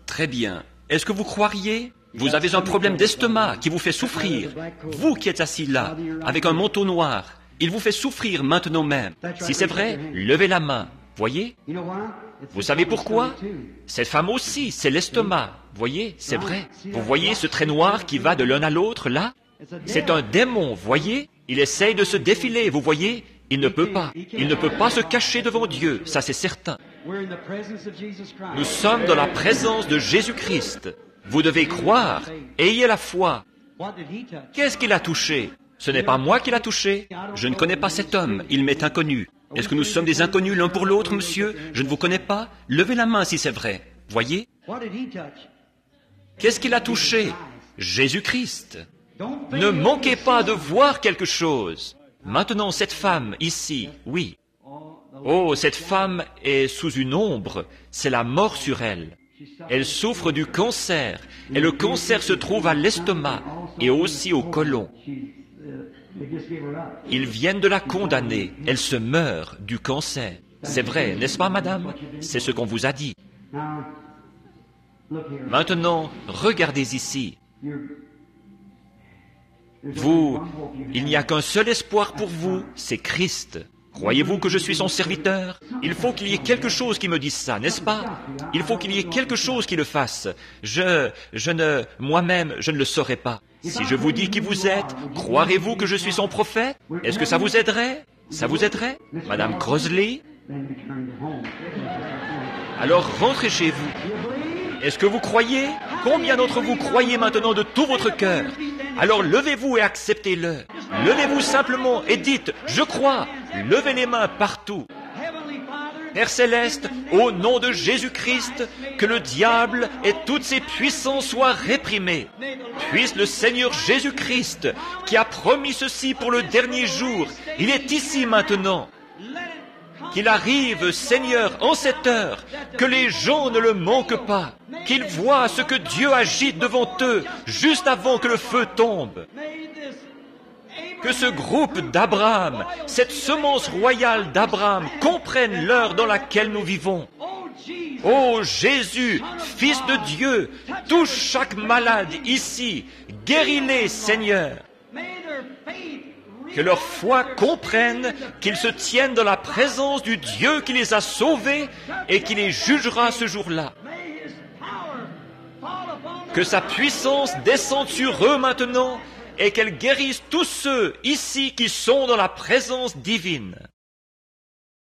Très bien. Est-ce que vous croiriez? Vous avez un problème d'estomac qui vous fait souffrir. Vous qui êtes assis là, avec un manteau noir, il vous fait souffrir maintenant même. Si c'est vrai, levez la main. Voyez? You know why? It's Vous the savez stomach pourquoi? too. Cette femme aussi, c'est l'estomac. Voyez, c'est vrai. Vous voyez ce trait noir qui va de l'un à l'autre là? C'est un démon, voyez? Il essaye de se défiler, vous voyez? Il ne peut pas. Il ne peut pas se cacher devant Dieu, ça c'est certain. Nous sommes dans la présence de Jésus-Christ. Vous devez croire, ayez la foi. Qu'est-ce qu'il a touché? Ce n'est pas moi qui l'a touché. Je ne connais pas cet homme, il m'est inconnu. Est-ce que nous sommes des inconnus l'un pour l'autre, monsieur? Je ne vous connais pas. Levez la main si c'est vrai. Voyez? Qu'est-ce qu'il a touché? Jésus-Christ. Ne manquez pas de voir quelque chose. Maintenant, cette femme, ici, oui. Oh, cette femme est sous une ombre. C'est la mort sur elle. Elle souffre du cancer. Et le cancer se trouve à l'estomac et aussi au côlon. Ils viennent de la condamner. Elle se meurt du cancer. C'est vrai, n'est-ce pas, madame? C'est ce qu'on vous a dit. Maintenant, regardez ici. Vous, il n'y a qu'un seul espoir pour vous, c'est Christ. Croyez-vous que je suis son serviteur? Il faut qu'il y ait quelque chose qui me dise ça, n'est-ce pas? Il faut qu'il y ait quelque chose qui le fasse. Moi-même, je ne le saurais pas. Si je vous dis qui vous êtes, croirez-vous que je suis son prophète? Est-ce que ça vous aiderait? Ça vous aiderait? Madame Crosley? Alors rentrez chez vous. Est-ce que vous croyez? Combien d'entre vous croyez maintenant de tout votre cœur? Alors levez-vous et acceptez-le. Levez-vous simplement et dites « Je crois ». Levez les mains partout. Père Céleste, au nom de Jésus-Christ, que le diable et toutes ses puissances soient réprimées. Puisse le Seigneur Jésus-Christ, qui a promis ceci pour le dernier jour, il est ici maintenant. Qu'il arrive, Seigneur, en cette heure, que les gens ne le manquent pas, qu'ils voient ce que Dieu agite devant eux, juste avant que le feu tombe. Que ce groupe d'Abraham, cette semence royale d'Abraham, comprenne l'heure dans laquelle nous vivons. Ô Jésus, Fils de Dieu, touche chaque malade ici, guéris-les, Seigneur. Que leur foi comprenne qu'ils se tiennent dans la présence du Dieu qui les a sauvés et qui les jugera ce jour-là. Que sa puissance descende sur eux maintenant et qu'elle guérisse tous ceux ici qui sont dans la présence divine.